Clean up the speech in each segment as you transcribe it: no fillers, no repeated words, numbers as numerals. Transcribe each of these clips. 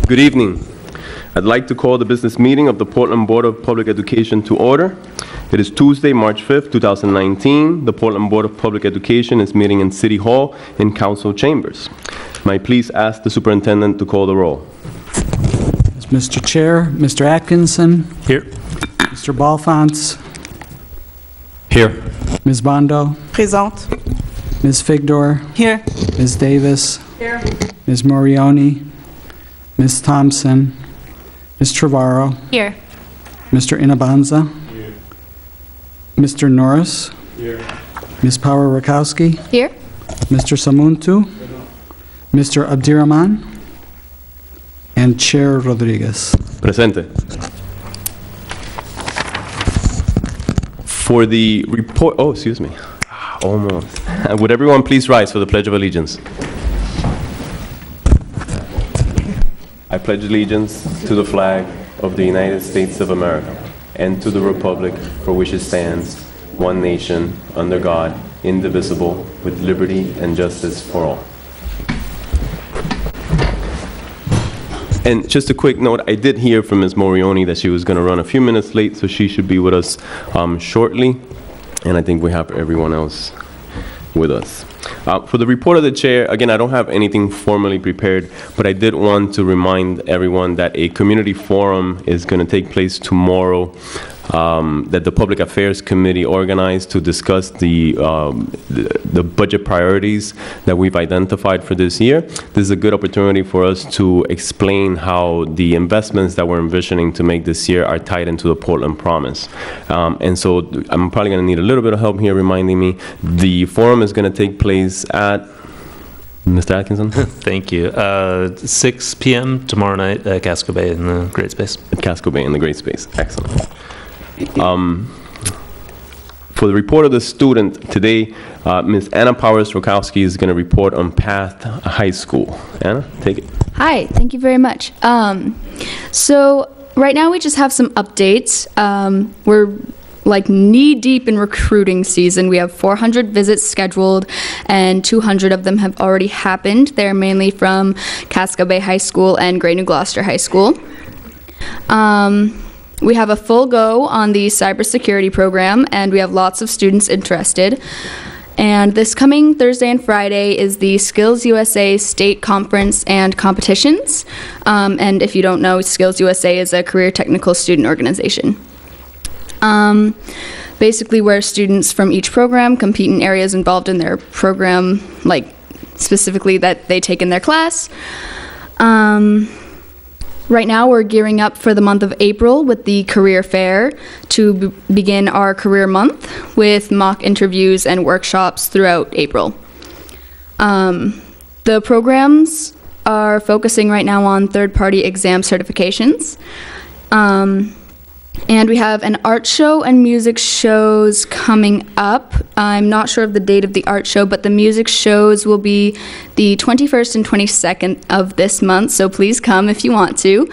Good evening. I'd like to call the business meeting of the Portland Board of Public Education to order. It is Tuesday, March 5th, 2019. The Portland Board of Public Education is meeting in City Hall in Council Chambers. May I please ask the superintendent to call the roll? Mr. Chair, Mr. Atkinson. Here. Mr. Balfonts. Here. Ms. Bondo. Présente. Ms. Figdor. Here. Ms. Davis. Here. Ms. Morioni. Ms. Thompson. Ms. Trevorrow. Here. Mr. Inabanza. Here. Mr. Norris. Here. Ms. Power-Rakowski. Here. Mr. Samuntu. Mr. Abdirahman. And Chair Rodriguez. Presente. For the report, oh, excuse me, almost. Would everyone please rise for the Pledge of Allegiance? I pledge allegiance to the flag of the United States of America and to the republic for which it stands, one nation, under God, indivisible, with liberty and justice for all. And just a quick note, I did hear from Ms. Morioni that she was going to run a few minutes late, so she should be with us shortly. And I think we have everyone else with us. For the report of the chair, again, I don't have anything formally prepared, but I did want to remind everyone that a community forum is going to take place tomorrow that the Public Affairs Committee organized to discuss the budget priorities that we've identified for this year. This is a good opportunity for us to explain how the investments that we're envisioning to make this year are tied into the Portland Promise. And so I'm probably going to need a little bit of help here reminding me. The forum is going to take place at Mr. Atkinson? Thank you. 6 p.m. tomorrow night at Casco Bay in the Great Space. At Casco Bay in the Great Space. Excellent. For the report of the student today, Ms. Anna Powers-Rakowski is going to report on Path High School. Anna, take it. Hi, thank you very much. So right now we just have some updates. We're like knee-deep in recruiting season. We have 400 visits scheduled, and 200 of them have already happened. They're mainly from Casco Bay High School and Great New Gloucester High School. We have a full go on the cybersecurity program, and we have lots of students interested. And this coming Thursday and Friday is the Skills USA State Conference and Competitions. And if you don't know, Skills USA is a career technical student organization. Basically where students from each program compete in areas involved in their program, like specifically that they take in their class. Right now we're gearing up for the month of April with the career fair to begin our career month with mock interviews and workshops throughout April. The programs are focusing right now on third-party exam certifications. And we have an art show and music shows coming up. I'm not sure of the date of the art show, but the music shows will be the 21st and 22nd of this month, so please come if you want to.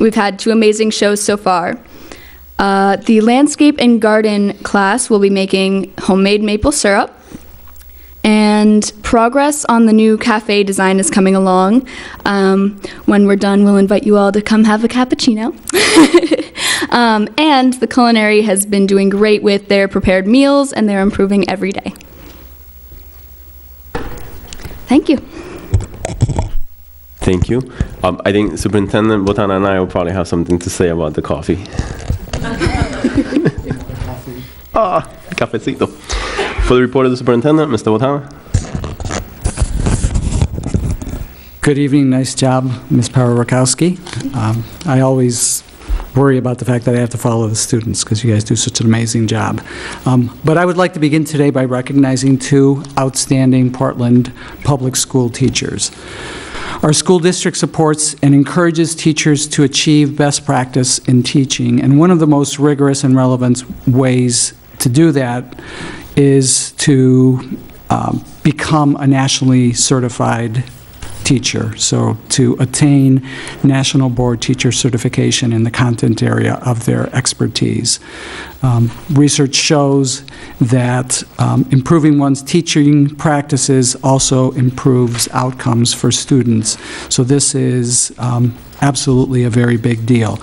We've had 2 amazing shows so far. The landscape and garden class will be making homemade maple syrup. And progress on the new cafe design is coming along. When we're done, we'll invite you all to come have a cappuccino. And the culinary has been doing great with their prepared meals, and they're improving every day. Thank you. Thank you. I think Superintendent Botana and I will probably have something to say about the coffee. Cafecito. For the report of the superintendent, Mr. Botana. Good evening. Nice job, Ms. Power-Rakowski. I always worry about the fact that I have to follow the students because you guys do such an amazing job. But I would like to begin today by recognizing 2 outstanding Portland public school teachers. Our school district supports and encourages teachers to achieve best practice in teaching, and one of the most rigorous and relevant ways to do that is to become a nationally certified teacher, so to attain National Board Teacher Certification in the content area of their expertise. Research shows that improving one's teaching practices also improves outcomes for students. So this is absolutely a very big deal.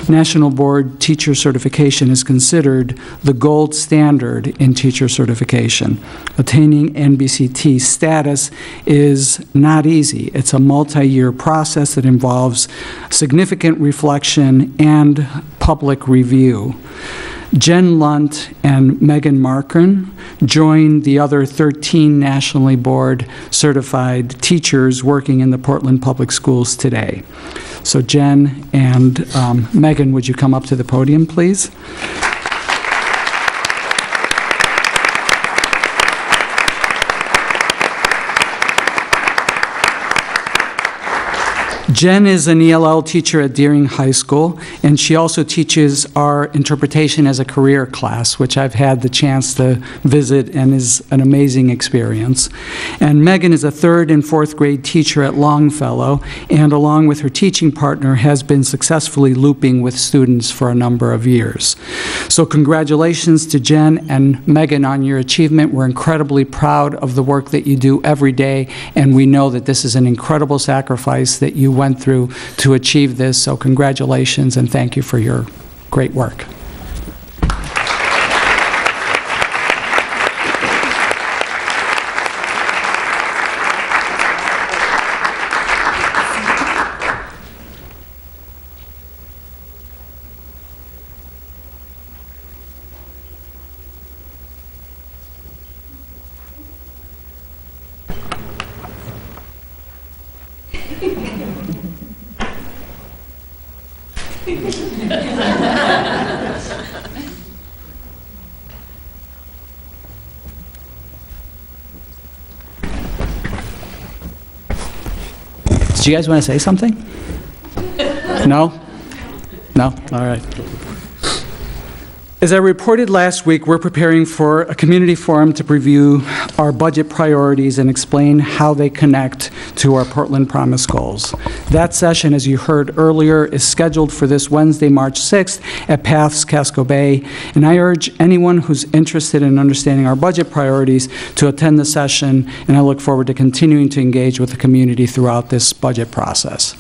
National Board Teacher Certification is considered the gold standard in teacher certification. Attaining NBCT status is not easy. It's a multi-year process that involves significant reflection and public review. Jen Lunt and Megan Markern joined the other 13 nationally board certified teachers working in the Portland Public Schools today. So Jen and Megan, would you come up to the podium, please? Jen is an ELL teacher at Deering High School, and she also teaches our interpretation as a career class, which I've had the chance to visit and is an amazing experience. And Megan is a 3rd and 4th grade teacher at Longfellow, and along with her teaching partner, has been successfully looping with students for a number of years. So congratulations to Jen and Megan on your achievement. We're incredibly proud of the work that you do every day, and we know that this is an incredible sacrifice that you went through to achieve this, so congratulations and thank you for your great work. Do you guys want to say something? No? No? All right. As I reported last week, we're preparing for a community forum to review our budget priorities and explain how they connect to our Portland Promise goals. That session, as you heard earlier, is scheduled for this Wednesday, March 6th at Paths Casco Bay, and I urge anyone who's interested in understanding our budget priorities to attend the session, and I look forward to continuing to engage with the community throughout this budget process.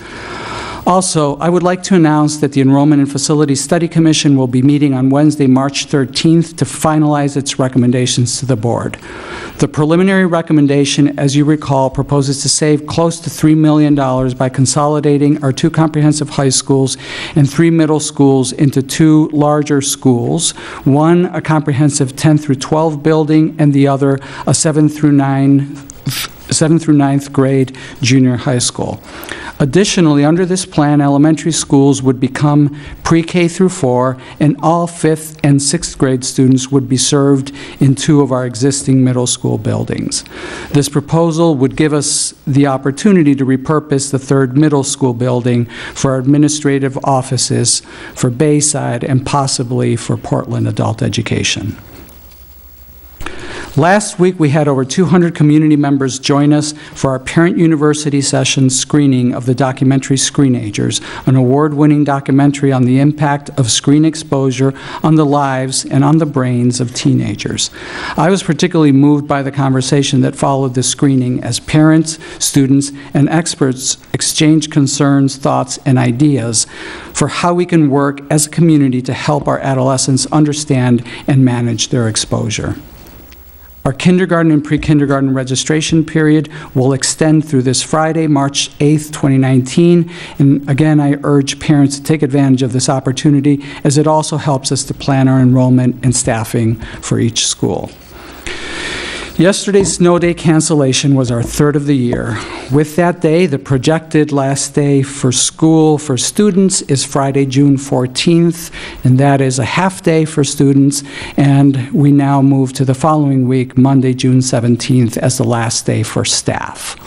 Also, I would like to announce that the Enrollment and Facilities Study Commission will be meeting on Wednesday, March 13th to finalize its recommendations to the board. The preliminary recommendation, as you recall, proposes to save close to $3 million by consolidating our 2 comprehensive high schools and 3 middle schools into 2 larger schools, one a comprehensive 10 through 12 building and the other a 7th through 9th grade junior high school. Additionally, under this plan, elementary schools would become pre-K through 4, and all 5th and 6th grade students would be served in 2 of our existing middle school buildings. This proposal would give us the opportunity to repurpose the 3rd middle school building for administrative offices for Bayside and possibly for Portland adult education. Last week, we had over 200 community members join us for our Parent University session screening of the documentary Screenagers, an award-winning documentary on the impact of screen exposure on the lives and on the brains of teenagers. I was particularly moved by the conversation that followed the screening as parents, students, and experts exchanged concerns, thoughts, and ideas for how we can work as a community to help our adolescents understand and manage their exposure. Our kindergarten and pre-kindergarten registration period will extend through this Friday, March 8th, 2019. And again, I urge parents to take advantage of this opportunity as it also helps us to plan our enrollment and staffing for each school. Yesterday's snow day cancellation was our 3rd of the year. With that day, the projected last day for school for students is Friday, June 14th, and that is a half day for students, and we now move to the following week, Monday, June 17th, as the last day for staff.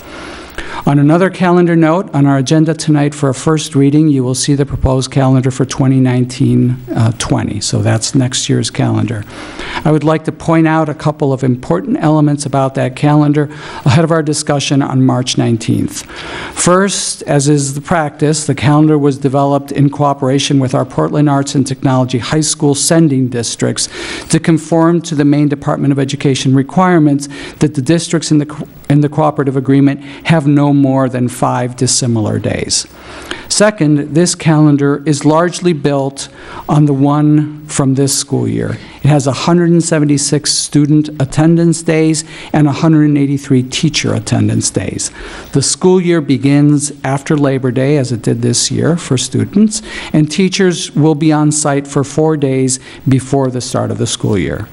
On another calendar note, on our agenda tonight for a first reading, you will see the proposed calendar for 2019-20, so that's next year's calendar. I would like to point out a couple of important elements about that calendar ahead of our discussion on March 19th. First, as is the practice, the calendar was developed in cooperation with our Portland Arts and Technology High School sending districts to conform to the Maine Department of Education requirements that the districts in the cooperative agreement have no more than 5 dissimilar days. Second, this calendar is largely built on the one from this school year. It has 176 student attendance days and 183 teacher attendance days. The school year begins after Labor Day, as it did this year for students, and teachers will be on site for 4 days before the start of the school year.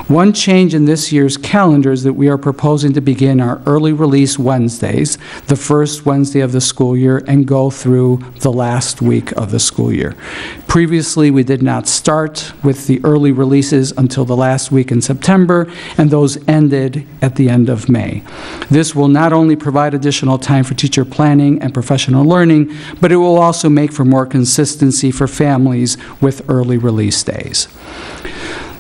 One change in this year's calendar is that we are proposing to begin our early release Wednesdays, the first Wednesday of the school year, and go through the last week of the school year. Previously, we did not start with the early releases until the last week in September, and those ended at the end of May. This will not only provide additional time for teacher planning and professional learning, but it will also make for more consistency for families with early release days.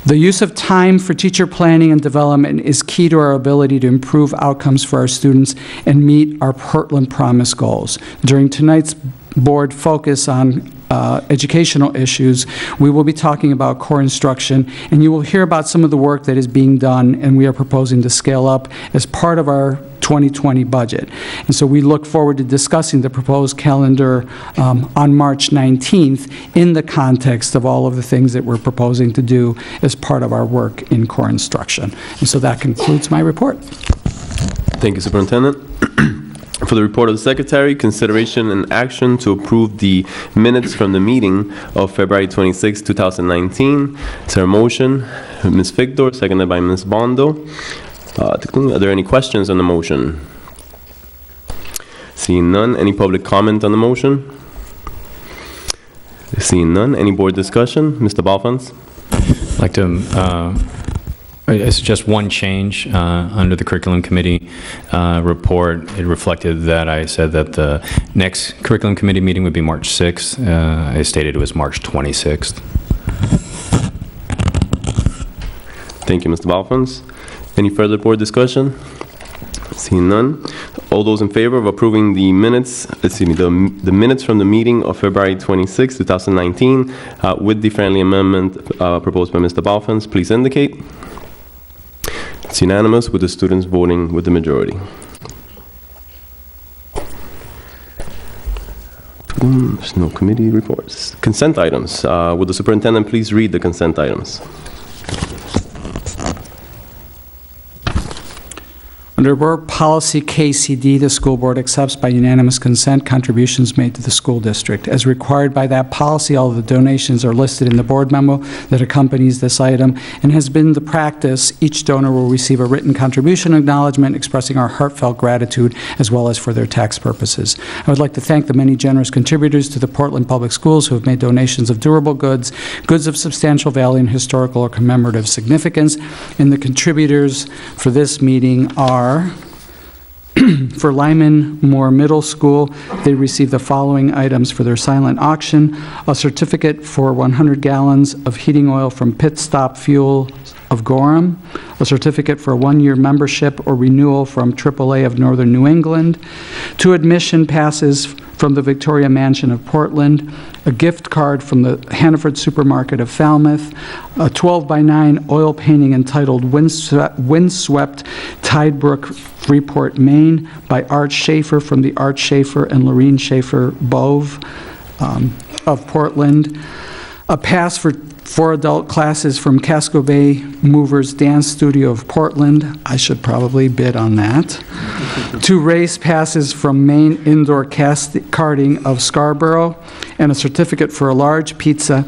The use of time for teacher planning and development is key to our ability to improve outcomes for our students and meet our Portland Promise goals. During tonight's board focus on educational issues, we will be talking about core instruction, and you will hear about some of the work that is being done and we are proposing to scale up as part of our 2020 budget. And so we look forward to discussing the proposed calendar on March 19th in the context of all of the things that we're proposing to do as part of our work in core instruction. And so that concludes my report. Thank you, Superintendent. For the report of the Secretary, consideration and action to approve the minutes from the meeting of February 26, 2019. Is there a motion? Ms. Figdor, seconded by Ms. Bondo. Are there any questions on the motion? Seeing none, any public comment on the motion? Seeing none, any board discussion? Mr. Balfans? I'd like to I suggest one change under the curriculum committee report. It reflected that I said that the next curriculum committee meeting would be March 6th. I stated it was March 26th. Thank you, Mr. Balfans. Any further board discussion? Seeing none. All those in favor of approving the minutes, the minutes from the meeting of February 26, 2019, with the friendly amendment proposed by Mr. Balfans, please indicate. It's unanimous with the students voting with the majority. There's no committee reports. Consent items. Will the superintendent please read the consent items? Under Board Policy KCD, the school board accepts by unanimous consent contributions made to the school district. As required by that policy, all of the donations are listed in the board memo that accompanies this item, and has been the practice, each donor will receive a written contribution acknowledgement expressing our heartfelt gratitude as well as for their tax purposes. I would like to thank the many generous contributors to the Portland Public Schools who have made donations of durable goods, goods of substantial value and historical or commemorative significance. And the contributors for this meeting are for Lyman Moore Middle School, they received the following items for their silent auction: a certificate for 100 gallons of heating oil from Pit Stop Fuel of Gorham, a certificate for a 1-year membership or renewal from AAA of Northern New England, 2 admission passes from the Victoria Mansion of Portland, a gift card from the Hannaford Supermarket of Falmouth, a 12x9 oil painting entitled Windswept Tidebrook, Freeport, Maine, by Art Schaefer from the Art Schaefer and Lorene Schaefer Bove of Portland, a pass for 4 adult classes from Casco Bay Movers Dance Studio of Portland. I should probably bid on that. 2 race passes from Maine Indoor Karting of Scarborough, and a certificate for a large pizza,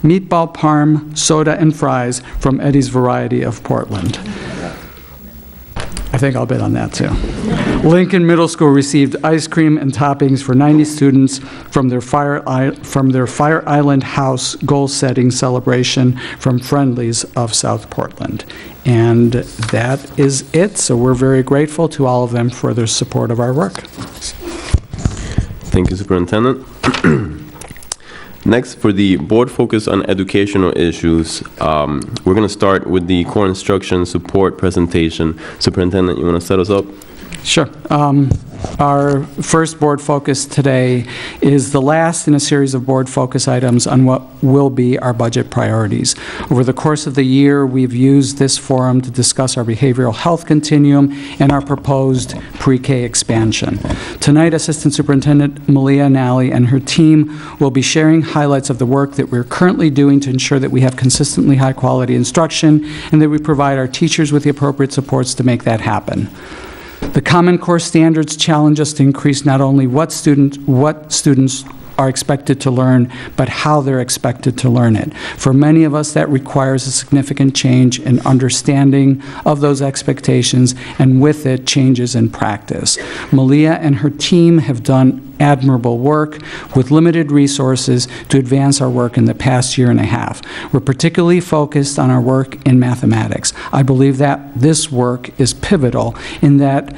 meatball parm, soda, and fries from Eddie's Variety of Portland. I think I'll bid on that too. Lincoln Middle School received ice cream and toppings for 90 students from their Fire Island House goal-setting celebration from Friendlies of South Portland. And that is it. So we're very grateful to all of them for their support of our work. Thank you, Superintendent. Next, for the board focus on educational issues, we're going to start with the core instruction support presentation. Superintendent, you want to set us up? Sure. Our first board focus today is the last in a series of board focus items on what will be our budget priorities. Over the course of the year, we've used this forum to discuss our behavioral health continuum and our proposed pre-K expansion. Tonight, Assistant Superintendent Malia Nally and her team will be sharing highlights of the work that we're currently doing to ensure that we have consistently high-quality instruction and that we provide our teachers with the appropriate supports to make that happen. The Common Core standards challenge us to increase not only what students are expected to learn, but how they're expected to learn it. For many of us, that requires a significant change in understanding of those expectations, and with it, changes in practice. Malia and her team have done admirable work with limited resources to advance our work in the past year and a half. We're particularly focused on our work in mathematics. I believe that this work is pivotal in that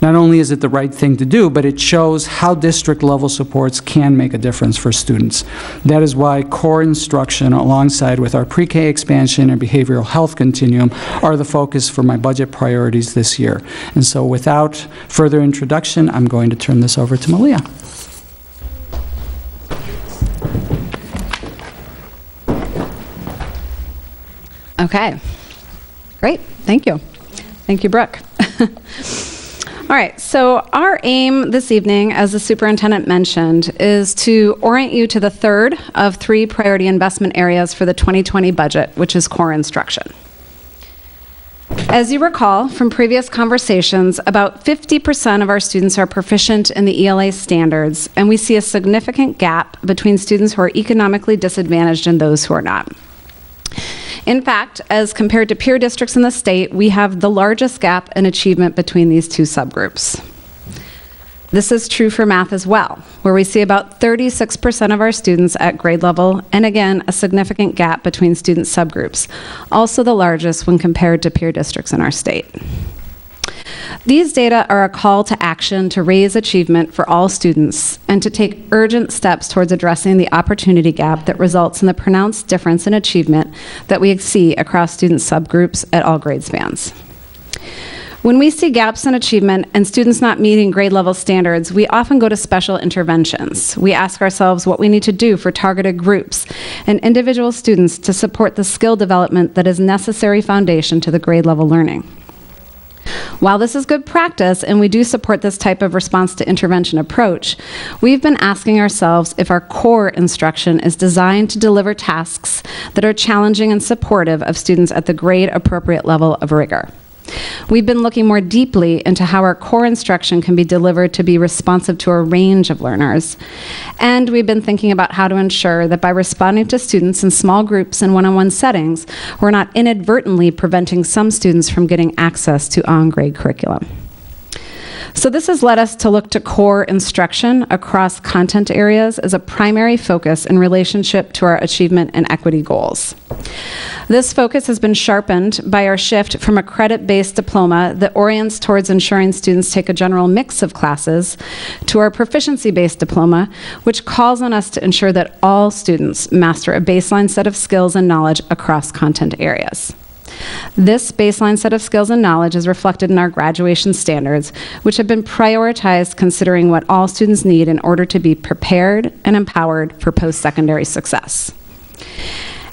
not only is it the right thing to do, but it shows how district-level supports can make a difference for students. That is why core instruction, alongside with our pre-K expansion and behavioral health continuum, are the focus for my budget priorities this year. And so without further introduction, I'm going to turn this over to Malia. Okay, great, thank you. Thank you, Brooke. All right, so our aim this evening, as the superintendent mentioned, is to orient you to the third of 3 priority investment areas for the 2020 budget, which is core instruction. As you recall from previous conversations, about 50% of our students are proficient in the ELA standards, and we see a significant gap between students who are economically disadvantaged and those who are not. In fact, as compared to peer districts in the state, we have the largest gap in achievement between these 2 subgroups. This is true for math as well, where we see about 36% of our students at grade level, and again, a significant gap between student subgroups, also the largest when compared to peer districts in our state. These data are a call to action to raise achievement for all students and to take urgent steps towards addressing the opportunity gap that results in the pronounced difference in achievement that we see across student subgroups at all grade spans. When we see gaps in achievement and students not meeting grade level standards, we often go to special interventions. We ask ourselves what we need to do for targeted groups and individual students to support the skill development that is necessary foundation to the grade level learning. While this is good practice, and we do support this type of response to intervention approach, we've been asking ourselves if our core instruction is designed to deliver tasks that are challenging and supportive of students at the grade-appropriate level of rigor. We've been looking more deeply into how our core instruction can be delivered to be responsive to a range of learners. And we've been thinking about how to ensure that by responding to students in small groups and one-on-one settings, we're not inadvertently preventing some students from getting access to on-grade curriculum. So this has led us to look to core instruction across content areas as a primary focus in relationship to our achievement and equity goals. This focus has been sharpened by our shift from a credit-based diploma that orients towards ensuring students take a general mix of classes to our proficiency-based diploma, which calls on us to ensure that all students master a baseline set of skills and knowledge across content areas. This baseline set of skills and knowledge is reflected in our graduation standards, which have been prioritized considering what all students need in order to be prepared and empowered for post-secondary success.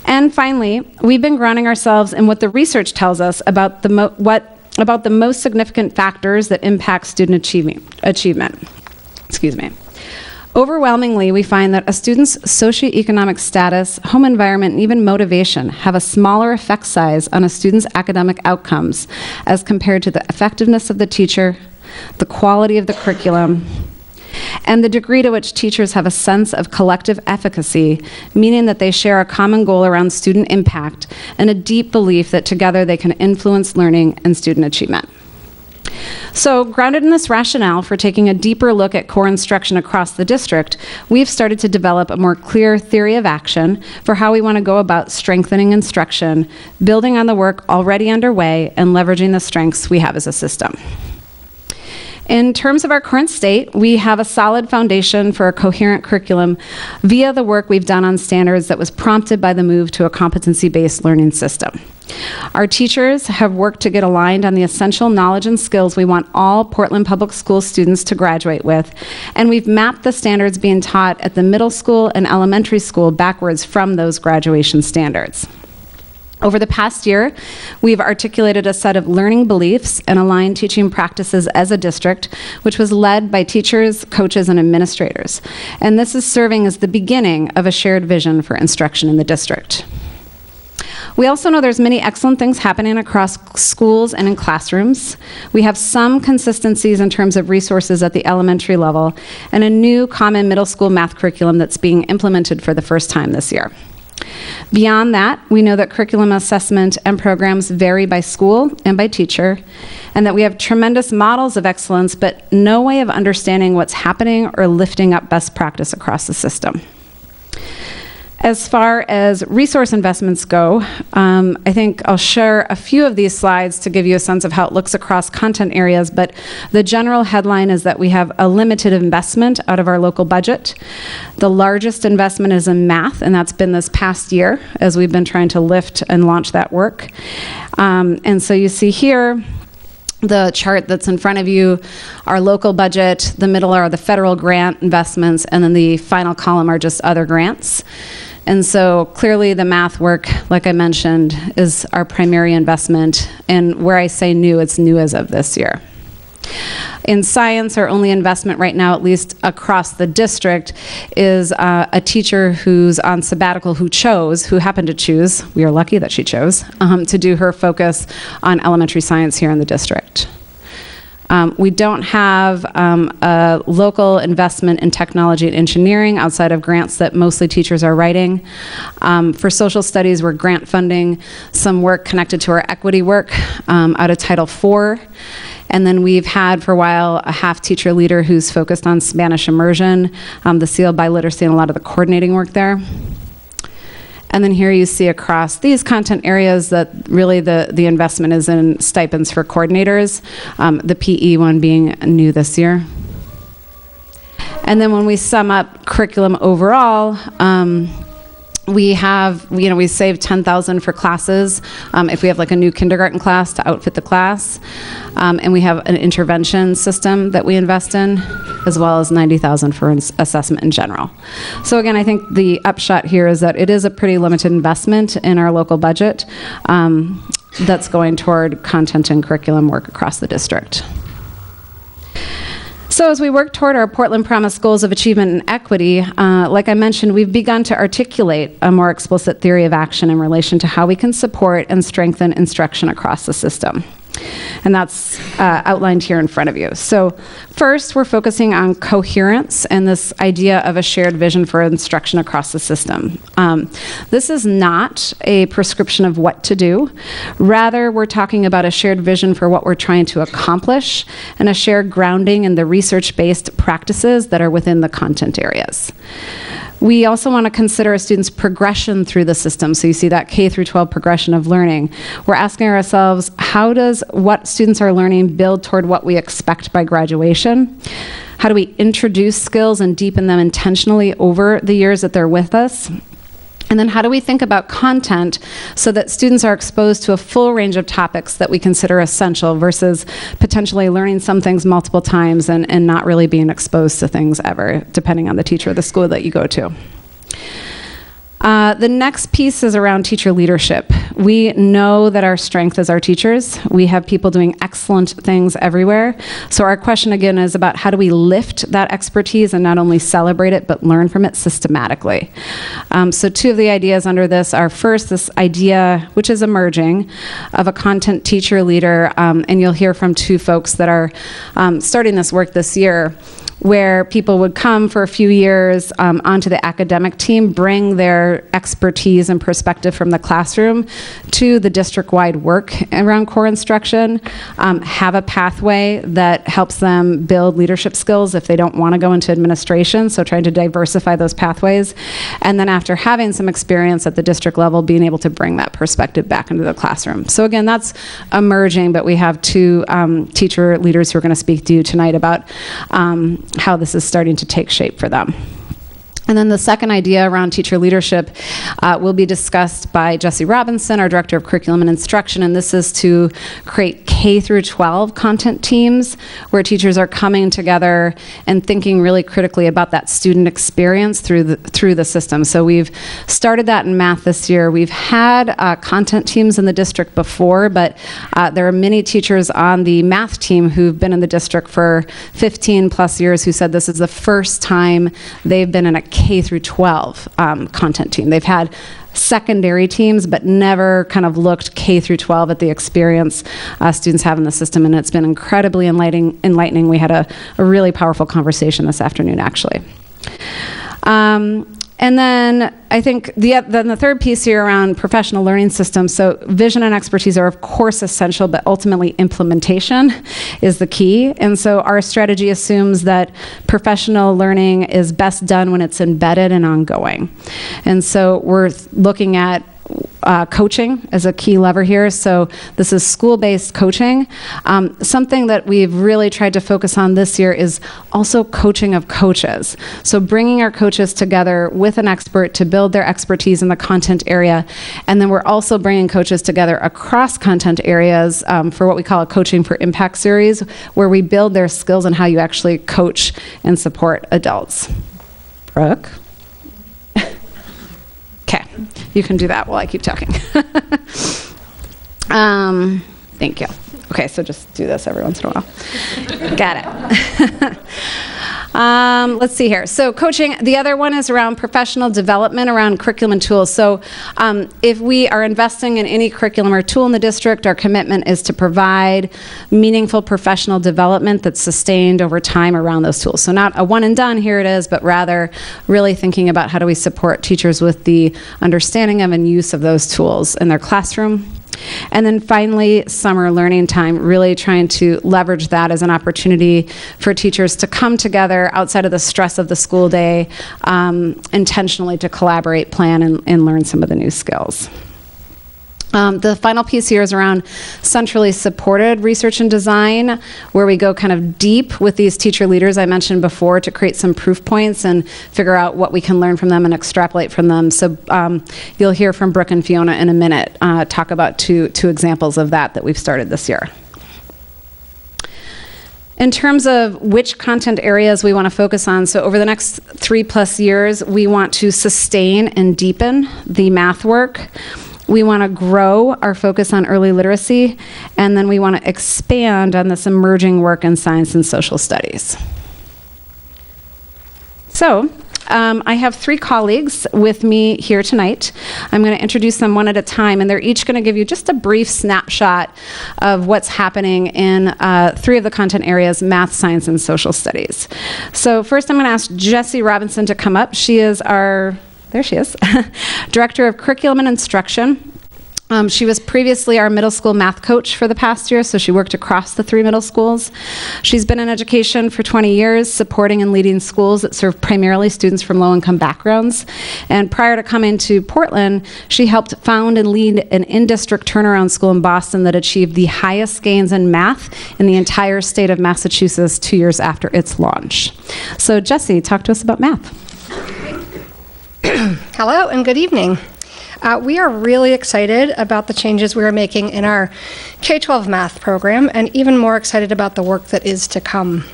And finally, we've been grounding ourselves in what the research tells us about the most significant factors that impact student achievement. Excuse me. Overwhelmingly, we find that a student's socioeconomic status, home environment, and even motivation have a smaller effect size on a student's academic outcomes as compared to the effectiveness of the teacher, the quality of the curriculum, and the degree to which teachers have a sense of collective efficacy, meaning that they share a common goal around student impact and a deep belief that together they can influence learning and student achievement. So, grounded in this rationale for taking a deeper look at core instruction across the district, we've started to develop a more clear theory of action for how we want to go about strengthening instruction, building on the work already underway, and leveraging the strengths we have as a system. In terms of our current state, we have a solid foundation for a coherent curriculum via the work we've done on standards that was prompted by the move to a competency-based learning system. Our teachers have worked to get aligned on the essential knowledge and skills we want all Portland Public School students to graduate with, and we've mapped the standards being taught at the middle school and elementary school backwards from those graduation standards. Over the past year, we've articulated a set of learning beliefs and aligned teaching practices as a district, which was led by teachers, coaches, and administrators. And this is serving as the beginning of a shared vision for instruction in the district. We also know there's many excellent things happening across schools and in classrooms. We have some consistencies in terms of resources at the elementary level and a new common middle school math curriculum that's being implemented for the first time this year. Beyond that, we know that curriculum assessment and programs vary by school and by teacher, and that we have tremendous models of excellence, but no way of understanding what's happening or lifting up best practice across the system. As far as resource investments go, I think I'll share a few of these slides to give you a sense of how it looks across content areas, but the general headline is that we have a limited investment out of our local budget. The largest investment is in math, and that's been this past year as we've been trying to lift and launch that work. And so you see here, the chart that's in front of you, our local budget, the middle are the federal grant investments, and then the final column are just other grants. And so clearly the math work, like I mentioned, is our primary investment. And where I say new, it's new as of this year. In science, our only investment right now, at least across the district, is a teacher who's on sabbatical who happened to choose, we are lucky that she chose, to do her focus on elementary science here in the district. We don't have a local investment in technology and engineering outside of grants that mostly teachers are writing. For social studies, we're grant funding some work connected to our equity work out of Title IV. And then we've had for a while a half teacher leader who's focused on Spanish immersion, the SEAL biliteracy, and a lot of the coordinating work there. And then here you see across these content areas that really the investment is in stipends for coordinators, the PE one being new this year. And then when we sum up curriculum overall, we have, we save $10,000 for classes if we have like a new kindergarten class to outfit the class. And we have an intervention system that we invest in, as well as $90,000 for assessment in general. So again, I think the upshot here is that it is a pretty limited investment in our local budget that's going toward content and curriculum work across the district. So as we work toward our Portland Promise goals of achievement and equity, like I mentioned, we've begun to articulate a more explicit theory of action in relation to how we can support and strengthen instruction across the system. And that's outlined here in front of you. So first, we're focusing on coherence and this idea of a shared vision for instruction across the system. This is not a prescription of what to do. Rather, we're talking about a shared vision for what we're trying to accomplish and a shared grounding in the research-based practices that are within the content areas. We also want to consider a student's progression through the system. So you see that K through 12 progression of learning. We're asking ourselves, how does what students are learning build toward what we expect by graduation? How do we introduce skills and deepen them intentionally over the years that they're with us? And then how do we think about content so that students are exposed to a full range of topics that we consider essential versus potentially learning some things multiple times and not really being exposed to things ever, depending on the teacher or the school that you go to. The next piece is around teacher leadership. We know that our strength is our teachers. We have people doing excellent things everywhere. So our question again is about how do we lift that expertise and not only celebrate it, but learn from it systematically. So two of the ideas under this are first this idea, which is emerging, of a content teacher leader, and you'll hear from two folks that are starting this work this year, where people would come for a few years onto the academic team, bring their expertise and perspective from the classroom to the district-wide work around core instruction, have a pathway that helps them build leadership skills if they don't want to go into administration, so trying to diversify those pathways. And then after having some experience at the district level, being able to bring that perspective back into the classroom. So again, that's emerging, but we have two teacher leaders who are going to speak to you tonight about how this is starting to take shape for them. And then the second idea around teacher leadership will be discussed by Jessie Robinson, our Director of Curriculum and Instruction, and this is to create K through 12 content teams where teachers are coming together and thinking really critically about that student experience through the system. So we've started that in math this year. We've had content teams in the district before, but there are many teachers on the math team who've been in the district for 15 plus years who said this is the first time they've been in a K through 12 content team. They've had secondary teams, but never kind of looked K through 12 at the experience students have in the system, and it's been incredibly enlightening. We had a really powerful conversation this afternoon, actually. And then I think the third piece here around professional learning systems, so vision and expertise are of course essential, but ultimately implementation is the key. And so our strategy assumes that professional learning is best done when it's embedded and ongoing. And so we're looking at coaching as a key lever here. So this is school-based coaching. Something that we've really tried to focus on this year is also coaching of coaches. So bringing our coaches together with an expert to build their expertise in the content area. And then we're also bringing coaches together across content areas for what we call a Coaching for Impact series, where we build their skills on how you actually coach and support adults. Brooke? Okay, you can do that while I keep talking. Thank you. Okay, so just do this every once in a while. Got it. Let's see here. So coaching, the other one is around professional development around curriculum and tools. So if we are investing in any curriculum or tool in the district, our commitment is to provide meaningful professional development that's sustained over time around those tools. So not a one and done, here it is, but rather really thinking about how do we support teachers with the understanding of and use of those tools in their classroom. And then finally, summer learning time, really trying to leverage that as an opportunity for teachers to come together outside of the stress of the school day, intentionally to collaborate, plan, and learn some of the new skills. The final piece here is around centrally supported research and design, where we go kind of deep with these teacher leaders I mentioned before to create some proof points and figure out what we can learn from them and extrapolate from them. So you'll hear from Brooke and Fiona in a minute talk about two examples of that we've started this year. In terms of which content areas we want to focus on, so over the next 3+ years, we want to sustain and deepen the math work. We want to grow our focus on early literacy, and then we want to expand on this emerging work in science and social studies. So, I have 3 colleagues with me here tonight. I'm going to introduce them one at a time, and they're each going to give you just a brief snapshot of what's happening in 3 of the content areas, math, science, and social studies. So first I'm going to ask Jessie Robinson to come up. She is our There she is, Director of Curriculum and Instruction. She was previously our middle school math coach for the past year, so she worked across the 3 middle schools. She's been in education for 20 years, supporting and leading schools that serve primarily students from low-income backgrounds. And prior to coming to Portland, she helped found and lead an in-district turnaround school in Boston that achieved the highest gains in math in the entire state of Massachusetts 2 years after its launch. So Jessie, talk to us about math. Hello and good evening. We are really excited about the changes we are making in our K-12 math program, and even more excited about the work that is to come.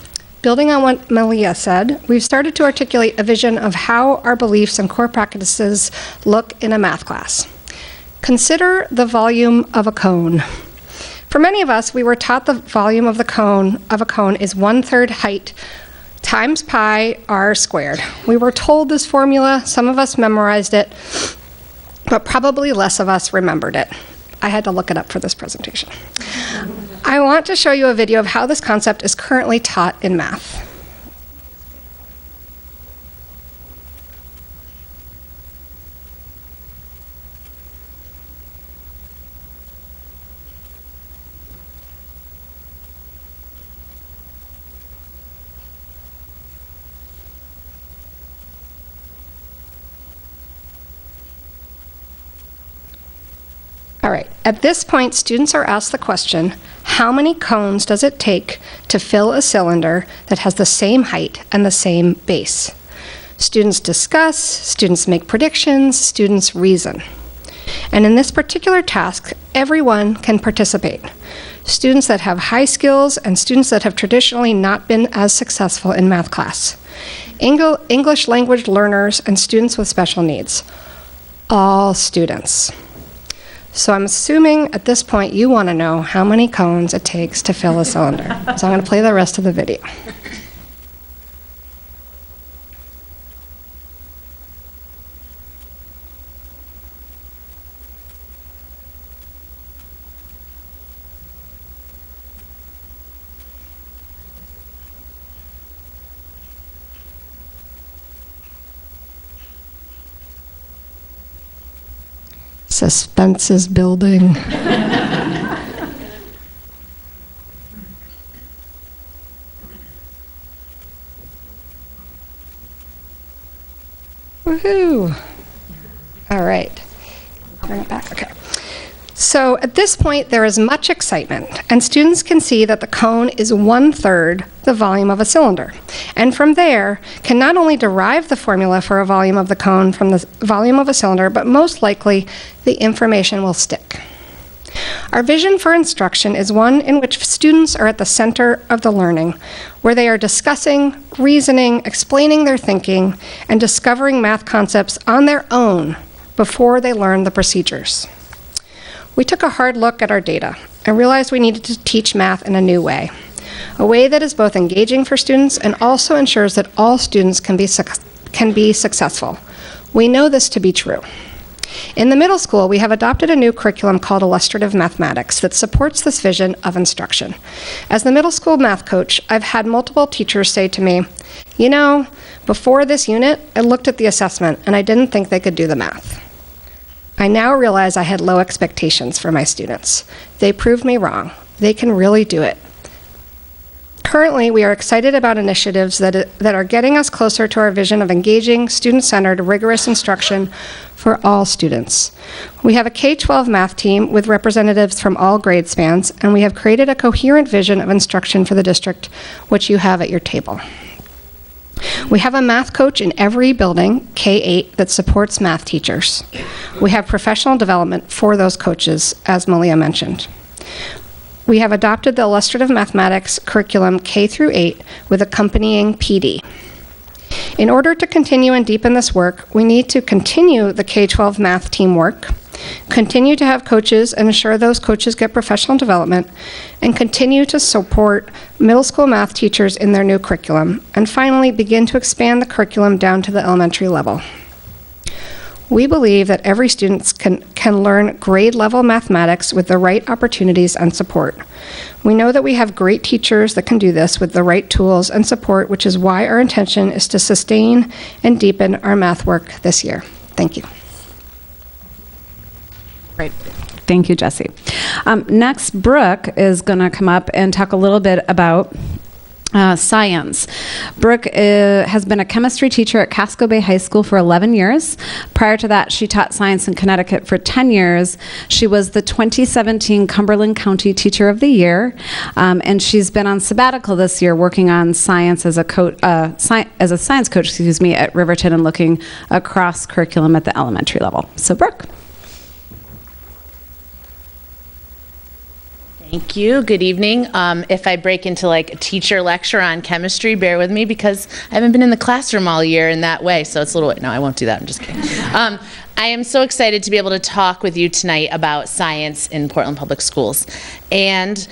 Building on what Malia said, we've started to articulate a vision of how our beliefs and core practices look in a math class. Consider the volume of a cone. For many of us, we were taught the volume of a cone is 1/3 height times pi r squared. We were told this formula, some of us memorized it, but probably less of us remembered it. I had to look it up for this presentation. I want to show you a video of how this concept is currently taught in math. All right, at this point, students are asked the question, how many cones does it take to fill a cylinder that has the same height and the same base? Students discuss, students make predictions, students reason. And in this particular task, everyone can participate. Students that have high skills and students that have traditionally not been as successful in math class. English language learners and students with special needs. All students. So I'm assuming at this point you want to know how many cones it takes to fill a cylinder. So I'm going to play the rest of the video. Suspense is building. Woohoo! All right. Bring it back. Okay. So at this point, there is much excitement, and students can see that the cone is 1/3 the volume of a cylinder. And from there, can not only derive the formula for a volume of the cone from the volume of a cylinder, but most likely the information will stick. Our vision for instruction is one in which students are at the center of the learning, where they are discussing, reasoning, explaining their thinking, and discovering math concepts on their own before they learn the procedures. We took a hard look at our data and realized we needed to teach math in a new way, a way that is both engaging for students and also ensures that all students can be successful. We know this to be true. In the middle school, we have adopted a new curriculum called Illustrative Mathematics that supports this vision of instruction. As the middle school math coach, I've had multiple teachers say to me, you know, before this unit, I looked at the assessment and I didn't think they could do the math. I now realize I had low expectations for my students. They proved me wrong. They can really do it. Currently, we are excited about initiatives that are getting us closer to our vision of engaging, student-centered, rigorous instruction for all students. We have a K-12 math team with representatives from all grade spans, and we have created a coherent vision of instruction for the district, which you have at your table. We have a math coach in every building, K-8, that supports math teachers. We have professional development for those coaches, as Malia mentioned. We have adopted the Illustrative Mathematics curriculum K-8 with accompanying PD. In order to continue and deepen this work, we need to continue the K-12 math teamwork, continue to have coaches and ensure those coaches get professional development, and continue to support middle school math teachers in their new curriculum, and finally begin to expand the curriculum down to the elementary level. We believe that every student can learn grade-level mathematics with the right opportunities and support. We know that we have great teachers that can do this with the right tools and support, which is why our intention is to sustain and deepen our math work this year. Thank you. Great. Thank you, Jessie. Next, Brooke is going to come up and talk a little bit about science. Brooke has been a chemistry teacher at Casco Bay High School for 11 years. Prior to that, she taught science in Connecticut for 10 years. She was the 2017 Cumberland County Teacher of the Year, and she's been on sabbatical this year working on science as a science coach, at Riverton and looking across curriculum at the elementary level. So Brooke. Thank you. Good evening. If I break into like a teacher lecture on chemistry, bear with me because I haven't been in the classroom all year in that way. So it's a little, no, I won't do that. I'm just kidding. I am so excited to be able to talk with you tonight about science in Portland Public Schools. And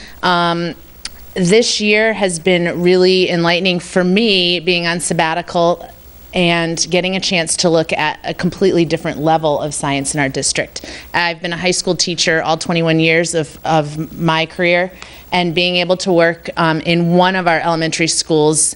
this year has been really enlightening for me, being on sabbatical and getting a chance to look at a completely different level of science in our district. I've been a high school teacher all 21 years of my career, and being able to work in one of our elementary schools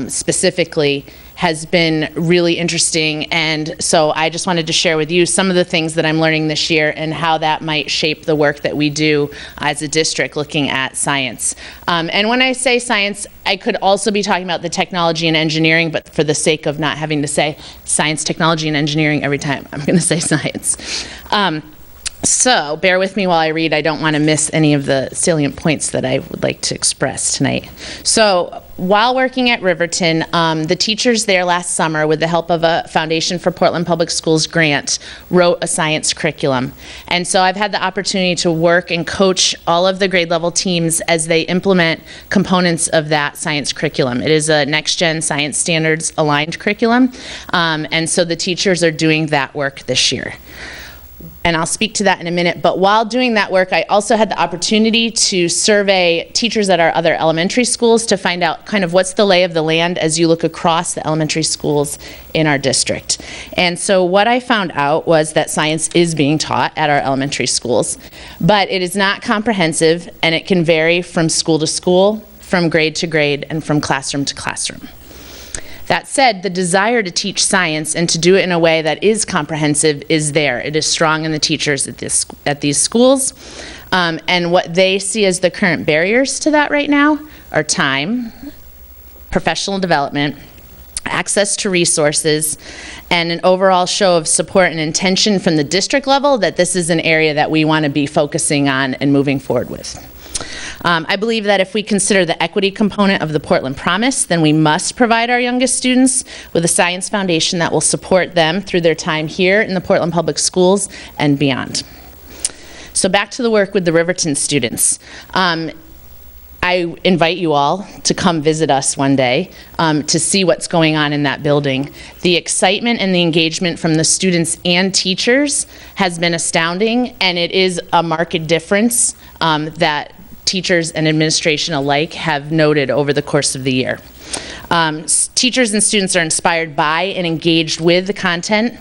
specifically has been really interesting. And so I just wanted to share with you some of the things that I'm learning this year and how that might shape the work that we do as a district looking at science. And when I say science, I could also be talking about the technology and engineering, but for the sake of not having to say science, technology, and engineering every time, I'm going to say science. So bear with me while I read. I don't want to miss any of the salient points that I would like to express tonight. So while working at Riverton, the teachers there last summer, with the help of a Foundation for Portland Public Schools grant, wrote a science curriculum. And so I've had the opportunity to work and coach all of the grade level teams as they implement components of that science curriculum. It is a next-gen science standards aligned curriculum. And so the teachers are doing that work this year. And I'll speak to that in a minute. But while doing that work, I also had the opportunity to survey teachers at our other elementary schools to find out kind of what's the lay of the land as you look across the elementary schools in our district. And so what I found out was that science is being taught at our elementary schools, but it is not comprehensive, and it can vary from school to school, from grade to grade, and from classroom to classroom. That said, the desire to teach science and to do it in a way that is comprehensive is there. It is strong in the teachers at these schools. And what they see as the current barriers to that right now are time, professional development, access to resources, and an overall show of support and intention from the district level that this is an area that we want to be focusing on and moving forward with. I believe that if we consider the equity component of the Portland Promise, then we must provide our youngest students with a science foundation that will support them through their time here in the Portland Public Schools and beyond. So back to the work with the Riverton students. I invite you all to come visit us one day to see what's going on in that building. The excitement and the engagement from the students and teachers has been astounding, and it is a marked difference that teachers and administration alike have noted over the course of the year. Teachers and students are inspired by and engaged with the content.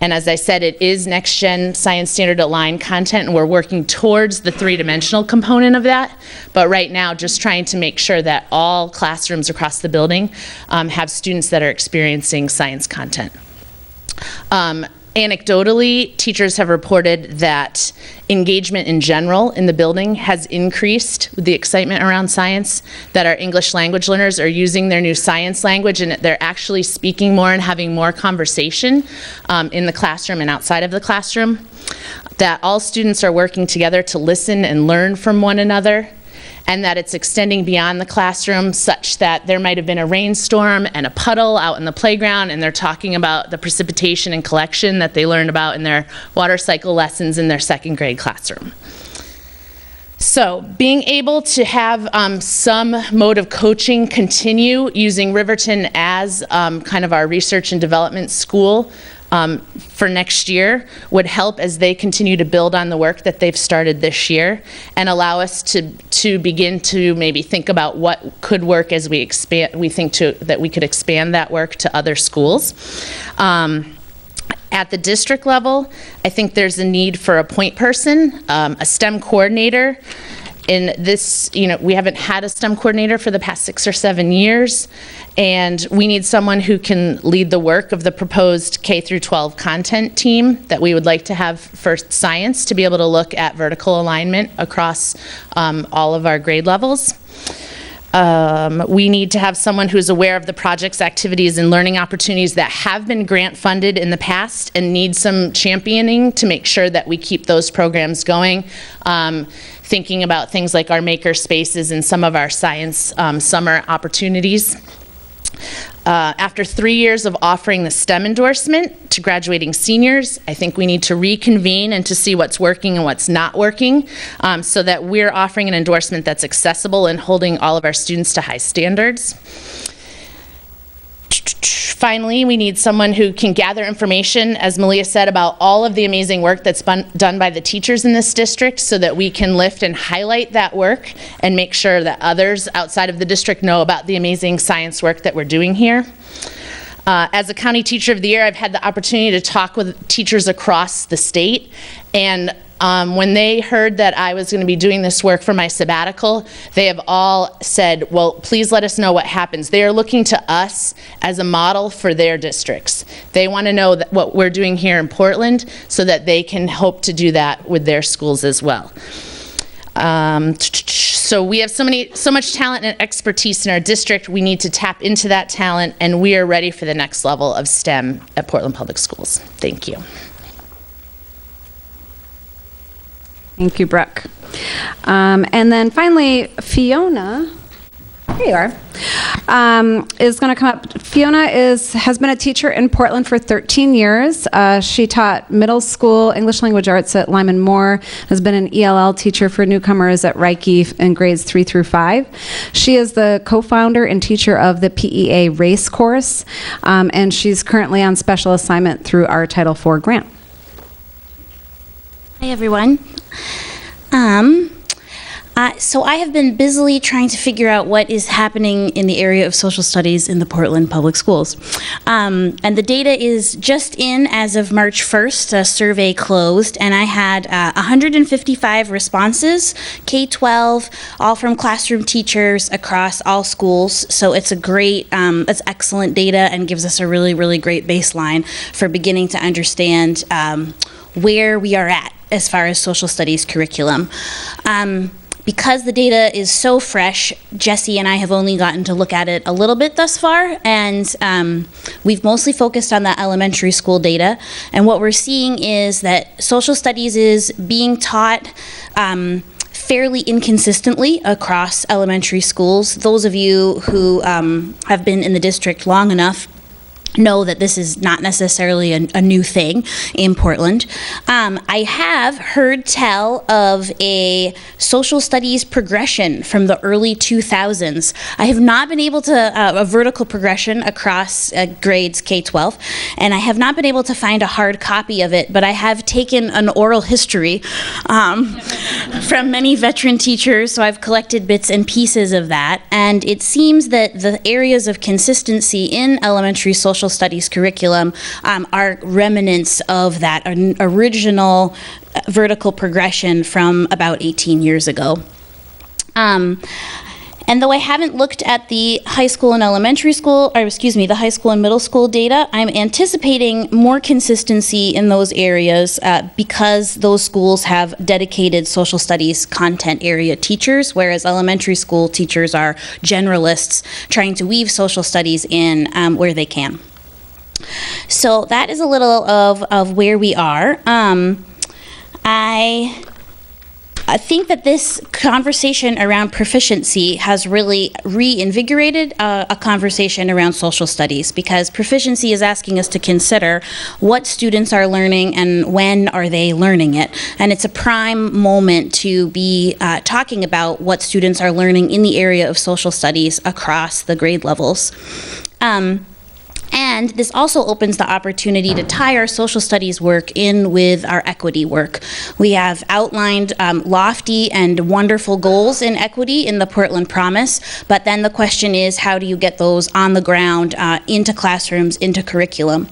And as I said, it is next-gen science standard aligned content, and we're working towards the three-dimensional component of that. But right now, just trying to make sure that all classrooms across the building have students that are experiencing science content. Anecdotally, teachers have reported that engagement in general in the building has increased with the excitement around science, that our English language learners are using their new science language, and they're actually speaking more and having more conversation in the classroom and outside of the classroom, that all students are working together to listen and learn from one another, and that it's extending beyond the classroom such that there might have been a rainstorm and a puddle out in the playground, and they're talking about the precipitation and collection that they learned about in their water cycle lessons in their second grade classroom. So being able to have some mode of coaching continue using Riverton as kind of our research and development school for next year would help as they continue to build on the work that they've started this year, and allow us to begin to maybe think about what could work as we expand. We think that we could expand that work to other schools. At the district level, I think there's a need for a point person, a STEM coordinator. In this, we haven't had a STEM coordinator for the past 6 or 7 years, and we need someone who can lead the work of the proposed K through 12 content team that we would like to have for science, to be able to look at vertical alignment across all of our grade levels. We need to have someone who's aware of the projects, activities, and learning opportunities that have been grant funded in the past and need some championing to make sure that we keep those programs going. Thinking about things like our maker spaces and some of our science summer opportunities. After 3 years of offering the STEM endorsement to graduating seniors, I think we need to reconvene and to see what's working and what's not working, so that we're offering an endorsement that's accessible and holding all of our students to high standards. Finally, we need someone who can gather information, as Malia said, about all of the amazing work that's been done by the teachers in this district, so that we can lift and highlight that work and make sure that others outside of the district know about the amazing science work that we're doing here. As a County Teacher of the Year, I've had the opportunity to talk with teachers across the state, and when they heard that I was going to be doing this work for my sabbatical, they have all said, well, please let us know what happens. They are looking to us as a model for their districts. They want to know that what we're doing here in Portland so that they can hope to do that with their schools as well. So we have so much talent and expertise in our district. We need to tap into that talent, and we are ready for the next level of STEM at Portland Public Schools. Thank you. Thank you, Brooke. And then finally, Fiona, here you are, is going to come up. Fiona has been a teacher in Portland for 13 years. She taught middle school English language arts at Lyman Moore, has been an ELL teacher for newcomers at Reiki in grades 3 through 5. She is the co-founder and teacher of the PEA race course, and she's currently on special assignment through our Title IV grant. Hi, everyone. So I have been busily trying to figure out what is happening in the area of social studies in the Portland Public Schools. And the data is just in as of March 1st, a survey closed, and I had 155 responses, K-12, all from classroom teachers across all schools. So it's a great, it's excellent data and gives us a really, really great baseline for beginning to understand where we are at as far as social studies curriculum. Because the data is so fresh, Jesse and I have only gotten to look at it a little bit thus far, and we've mostly focused on the elementary school data. And what we're seeing is that social studies is being taught fairly inconsistently across elementary schools. Those of you who have been in the district long enough know that this is not necessarily a new thing in Portland. I have heard tell of a social studies progression from the early 2000s. I have not been able to, a vertical progression across grades K-12, and I have not been able to find a hard copy of it, but I have taken an oral history from many veteran teachers, so I've collected bits and pieces of that, and it seems that the areas of consistency in elementary social studies curriculum are remnants of that original vertical progression from about 18 years ago. And though I haven't looked at the high school and elementary school, or excuse me, the high school and middle school data, I'm anticipating more consistency in those areas because those schools have dedicated social studies content area teachers, whereas elementary school teachers are generalists trying to weave social studies in where they can. So that is a little of where we are. I think that this conversation around proficiency has really reinvigorated a conversation around social studies, because proficiency is asking us to consider what students are learning and when are they learning it. And it's a prime moment to be talking about what students are learning in the area of social studies across the grade levels. And this also opens the opportunity to tie our social studies work in with our equity work. We have outlined lofty and wonderful goals in equity in the Portland Promise, but then the question is, how do you get those on the ground into classrooms, into curriculum?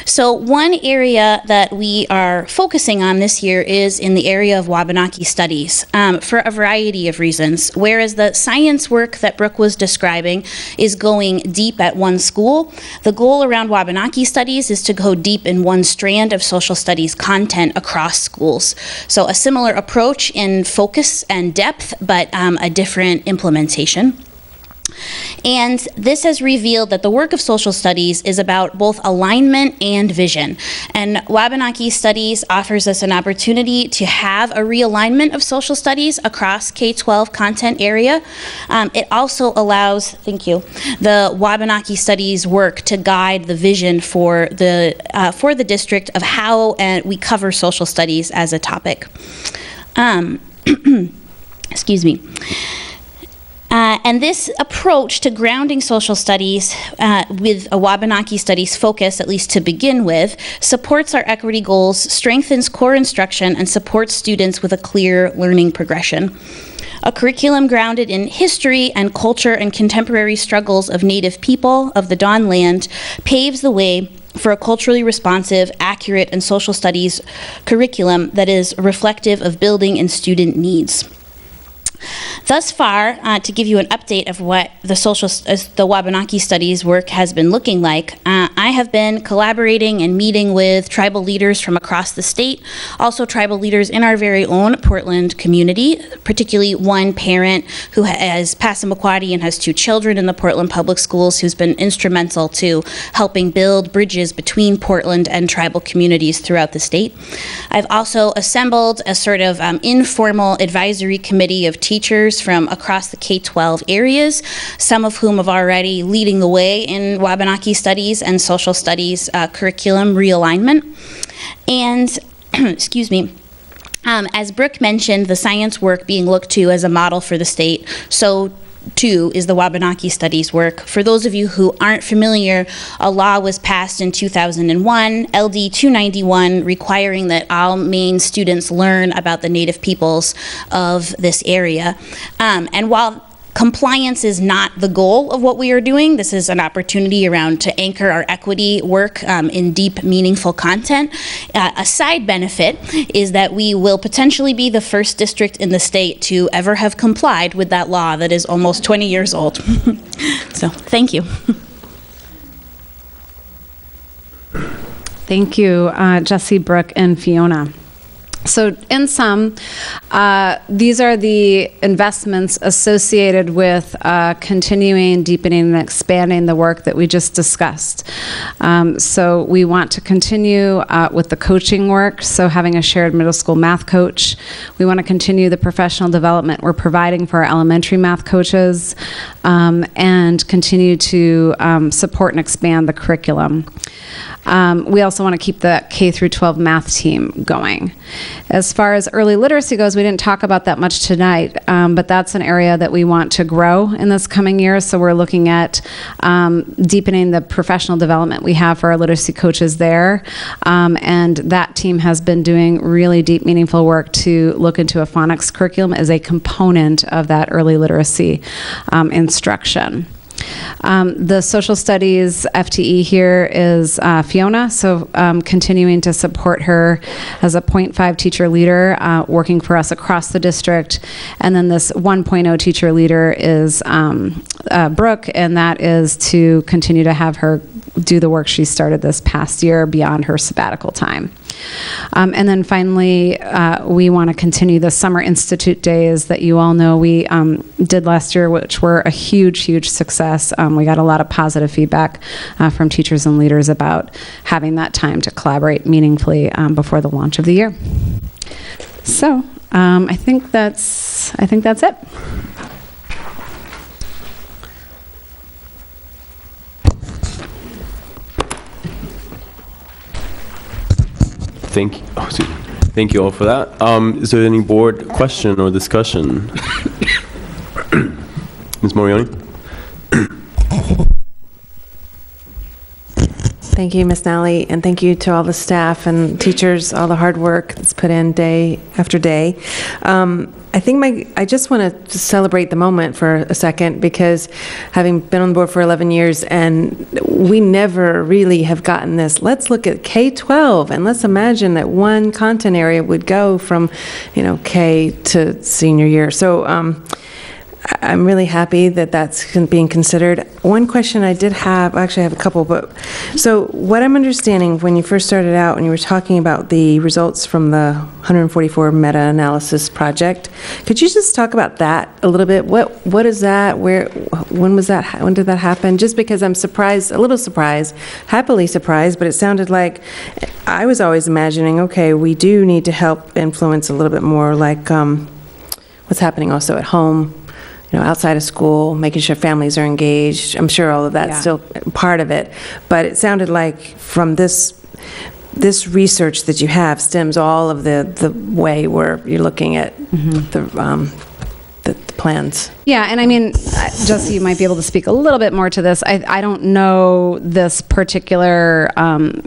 So one area that we are focusing on this year is in the area of Wabanaki studies for a variety of reasons. Whereas the science work that Brooke was describing is going deep at one school, the goal around Wabanaki studies is to go deep in one strand of social studies content across schools. So a similar approach in focus and depth, but a different implementation. And this has revealed that the work of social studies is about both alignment and vision. And Wabanaki Studies offers us an opportunity to have a realignment of social studies across K-12 content area. It also allows, thank you, the Wabanaki Studies work to guide the vision for the district of how we cover social studies as a topic. Excuse me. And this approach to grounding social studies with a Wabanaki Studies focus, at least to begin with, supports our equity goals, strengthens core instruction, and supports students with a clear learning progression. A curriculum grounded in history and culture and contemporary struggles of Native people of the Dawn Land paves the way for a culturally responsive, accurate, and social studies curriculum that is reflective of building and student needs. Thus far, to give you an update of what the Wabanaki Studies work has been looking like, I I have been collaborating and meeting with tribal leaders from across the state, also tribal leaders in our very own Portland community, particularly one parent who is Passamaquoddy and has 2 children in the Portland Public Schools, who's been instrumental to helping build bridges between Portland and tribal communities throughout the state. I've also assembled a sort of informal advisory committee of teachers from across the K-12 areas, some of whom have already leading the way in Wabanaki studies and social studies curriculum realignment. And, excuse me, as Brooke mentioned, the science work being looked to as a model for the state, so too is the Wabanaki studies work. For those of you who aren't familiar, a law was passed in 2001, LD 291, requiring that all Maine students learn about the Native peoples of this area. And while compliance is not the goal of what we are doing, this is an opportunity around to anchor our equity work in deep, meaningful content. A side benefit is that we will potentially be the first district in the state to ever have complied with that law that is almost 20 years old. So, thank you. Thank you, Jesse, Brooke, and Fiona. So in sum, these are the investments associated with continuing, deepening, and expanding the work that we just discussed. So we want to continue with the coaching work, so having a shared middle school math coach. We want to continue the professional development we're providing for our elementary math coaches, and continue to support and expand the curriculum. We also want to keep the K through 12 math team going. As far as early literacy goes, we didn't talk about that much tonight, but that's an area that we want to grow in this coming year. So we're looking at deepening the professional development we have for our literacy coaches there. And that team has been doing really deep, meaningful work to look into a phonics curriculum as a component of that early literacy instruction. The social studies FTE here is Fiona, so continuing to support her as a 0.5 teacher leader, working for us across the district. And then this 1.0 teacher leader is Brooke, and that is to continue to have her do the work she started this past year beyond her sabbatical time. And then finally, we want to continue the Summer Institute days that you all know we did last year, which were a huge, huge success. We got a lot of positive feedback from teachers and leaders about having that time to collaborate meaningfully before the launch of the year. So I think that's it. Thank you all for that. Is there any board question or discussion? Ms. Morioni? Thank you, Ms. Nally, and thank you to all the staff and teachers, all the hard work that's put in day after day. I just want to celebrate the moment for a second, because having been on the board for 11 years, and we never really have gotten this, let's look at K-12, and let's imagine that one content area would go from, K to senior year. So I'm really happy that that's being considered. One question I did have, actually I have a couple, but so what I'm understanding when you first started out, when you were talking about the results from the 144 meta-analysis project, could you just talk about that a little bit? What is that? When was that? When did that happen? Just because I'm surprised, a little surprised, happily surprised, but it sounded like I was always imagining, okay, we do need to help influence a little bit more, like what's happening also at home, outside of school, making sure families are engaged. I'm sure all of that's still part of it. But it sounded like from this research that you have stems all of the way where you're looking at the plans. Yeah, and I mean, Jesse, you might be able to speak a little bit more to this. I don't know this particular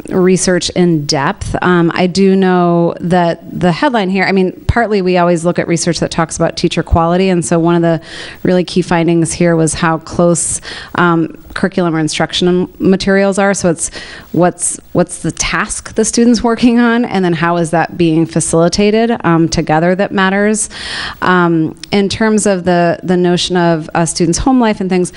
research in depth. I do know that the headline here, I mean, partly we always look at research that talks about teacher quality, and so one of the really key findings here was how close curriculum or instructional materials are. So it's what's the task the student's working on, and then how is that being facilitated together that matters. In terms of the notion of students' home life and things,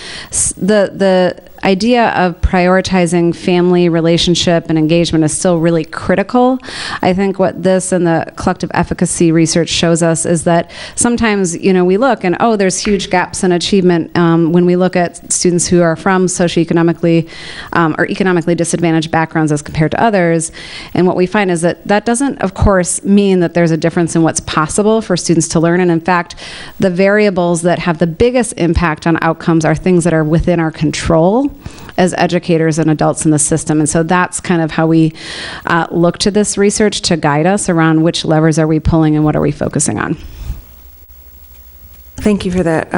idea of prioritizing family relationship and engagement is still really critical. I think what this and the collective efficacy research shows us is that sometimes, we look and, there's huge gaps in achievement when we look at students who are from socioeconomically or economically disadvantaged backgrounds as compared to others. And what we find is that doesn't, of course, mean that there's a difference in what's possible for students to learn. And in fact, the variables that have the biggest impact on outcomes are things that are within our control as educators and adults in the system. And so that's kind of how we look to this research to guide us around which levers are we pulling and what are we focusing on. Thank you for that.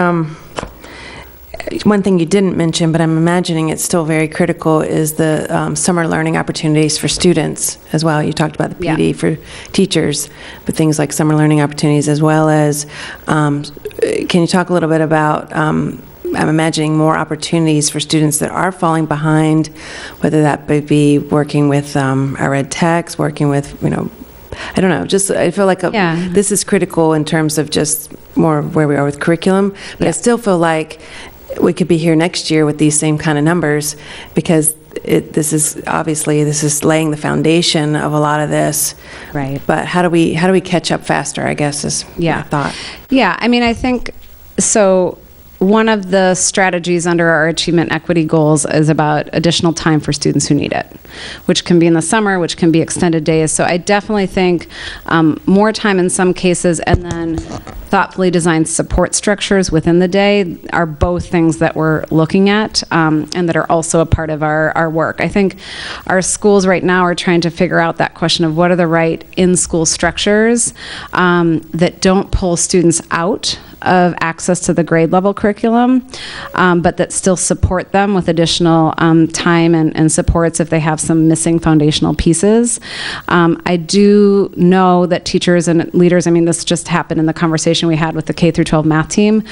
One thing you didn't mention, but I'm imagining it's still very critical, is the summer learning opportunities for students as well. You talked about the PD for teachers, but things like summer learning opportunities as well as, can you talk a little bit about, I'm imagining more opportunities for students that are falling behind, whether that would be working with our ed techs, working with, I don't know, just I feel like this is critical in terms of just more where we are with curriculum, but I still feel like we could be here next year with these same kind of numbers because this is laying the foundation of a lot of this. Right. But how do we catch up faster, I guess, is my thought. Yeah, I think, so one of the strategies under our achievement equity goals is about additional time for students who need it, which can be in the summer, which can be extended days. So I definitely think more time in some cases and then thoughtfully designed support structures within the day are both things that we're looking at and that are also a part of our work. I think our schools right now are trying to figure out that question of what are the right in-school structures that don't pull students out of access to the grade level curriculum, but that still support them with additional time and supports if they have some missing foundational pieces. I do know that teachers and leaders, this just happened in the conversation we had with the K through 12 math team,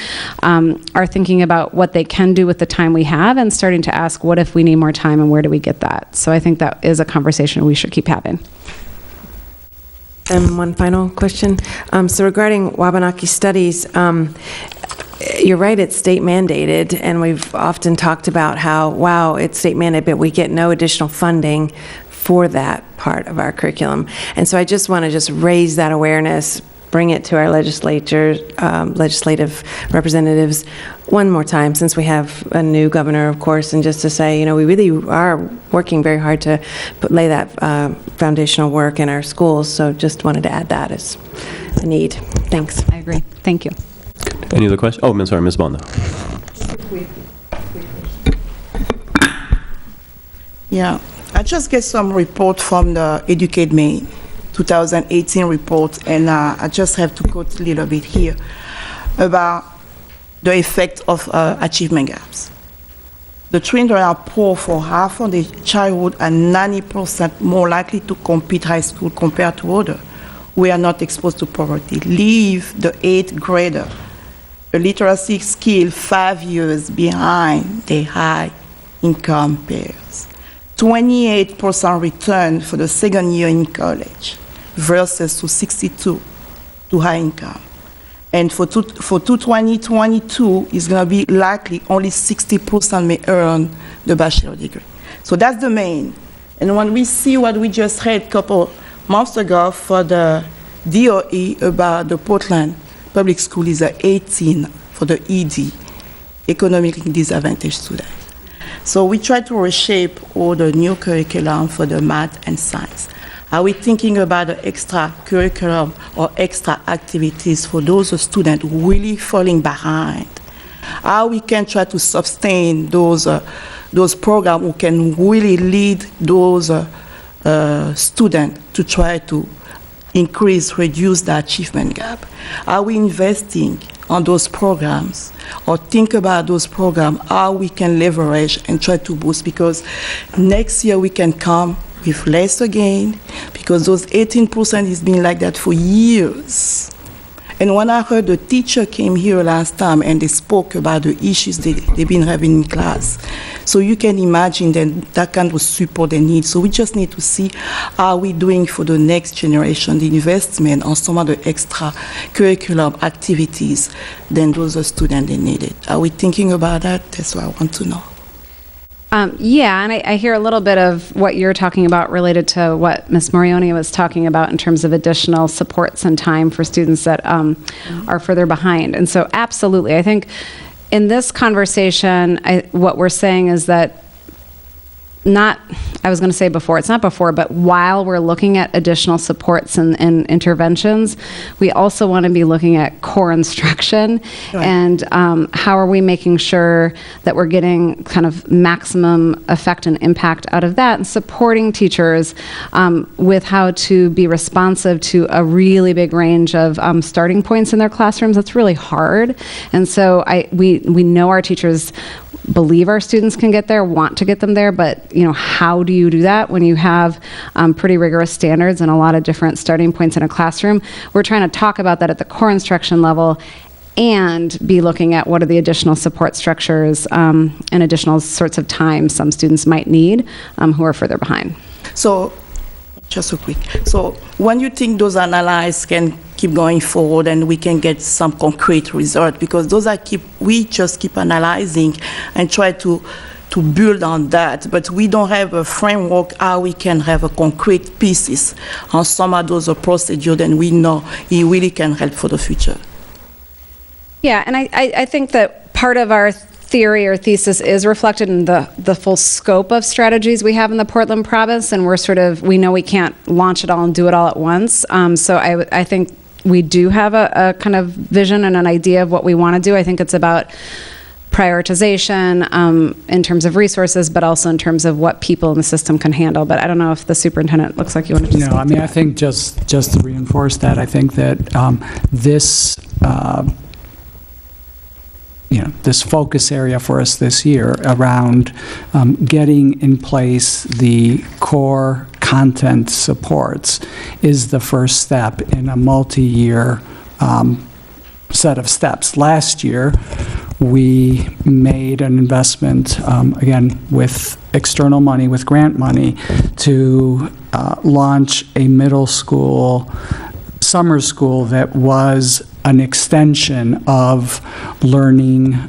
are thinking about what they can do with the time we have and starting to ask, what if we need more time and where do we get that? So I think that is a conversation we should keep having. And one final question. So regarding Wabanaki studies, you're right, it's state mandated, and we've often talked about how, wow, it's state mandated, but we get no additional funding for that part of our curriculum. And so I just want to raise that awareness, bring it to our legislative representatives one more time, since we have a new governor, of course, and just to say, we really are working very hard to lay that foundational work in our schools. So just wanted to add that as a need. Thanks. I agree. Thank you. Any other questions? Oh, I'm sorry, Ms. Bonda. Yeah, I just get some report from the Educate Maine 2018 report, and I just have to quote a little bit here about the effect of achievement gaps. The children are poor for half of their childhood and 90% more likely to complete high school compared to others who are not exposed to poverty. Leave the 8th grader a literacy skill 5 years behind their high income peers. 28% return for the second year in college versus to 62 to high income. And for 2022, it's going to be likely only 60% may earn the bachelor degree. So that's the main. And when we see what we just read a couple months ago for the DOE about the Portland public school is 18 for the ED, economically disadvantaged students. So we try to reshape all the new curriculum for the math and science. Are we thinking about the extra curriculum or extra activities for those students really falling behind? How we can try to sustain those programs who can really lead those students to try to reduce the achievement gap? Are we investing on those programs or think about those programs, how we can leverage and try to boost? Because next year we can come with less again, because those 18% has been like that for years. And when I heard the teacher came here last time and they spoke about the issues they've been having in class, so you can imagine that kind of support they need. So we just need to see how we doing for the next generation, the investment on some of the extra curriculum activities than those students they needed. Are we thinking about that? That's what I want to know. Yeah, and I hear a little bit of what you're talking about related to what Ms. Morioni was talking about in terms of additional supports and time for students that are further behind. And so absolutely, I think in this conversation, what we're saying is that I was going to say before, it's not before, but while we're looking at additional supports and interventions, we also want to be looking at core instruction and how are we making sure that we're getting kind of maximum effect and impact out of that, and supporting teachers with how to be responsive to a really big range of starting points in their classrooms. That's really hard. And so we know our teachers believe our students can get there, want to get them there, but how do you do that when you have pretty rigorous standards and a lot of different starting points in a classroom? We're trying to talk about that at the core instruction level and be looking at what are the additional support structures and additional sorts of time some students might need who are further behind. So, just so quick. So, when you think those analyses can keep going forward and we can get some concrete result, because we just keep analyzing and try to build on that, but we don't have a framework how we can have a concrete pieces on some of those procedures, and we know it really can help for the future. Yeah, and I think that part of our theory or thesis is reflected in the full scope of strategies we have in the Portland province, and we know we can't launch it all and do it all at once. So I think we do have a kind of vision and an idea of what we want to do. I think it's about prioritization in terms of resources, but also in terms of what people in the system can handle. But I don't know if the superintendent looks like you want to just... No, I mean, I think just to reinforce that, I think that this this focus area for us this year around getting in place the core content supports is the first step in a multi-year set of steps. Last year, we made an investment, again, with external money, with grant money, to launch a middle school summer school that was an extension of learning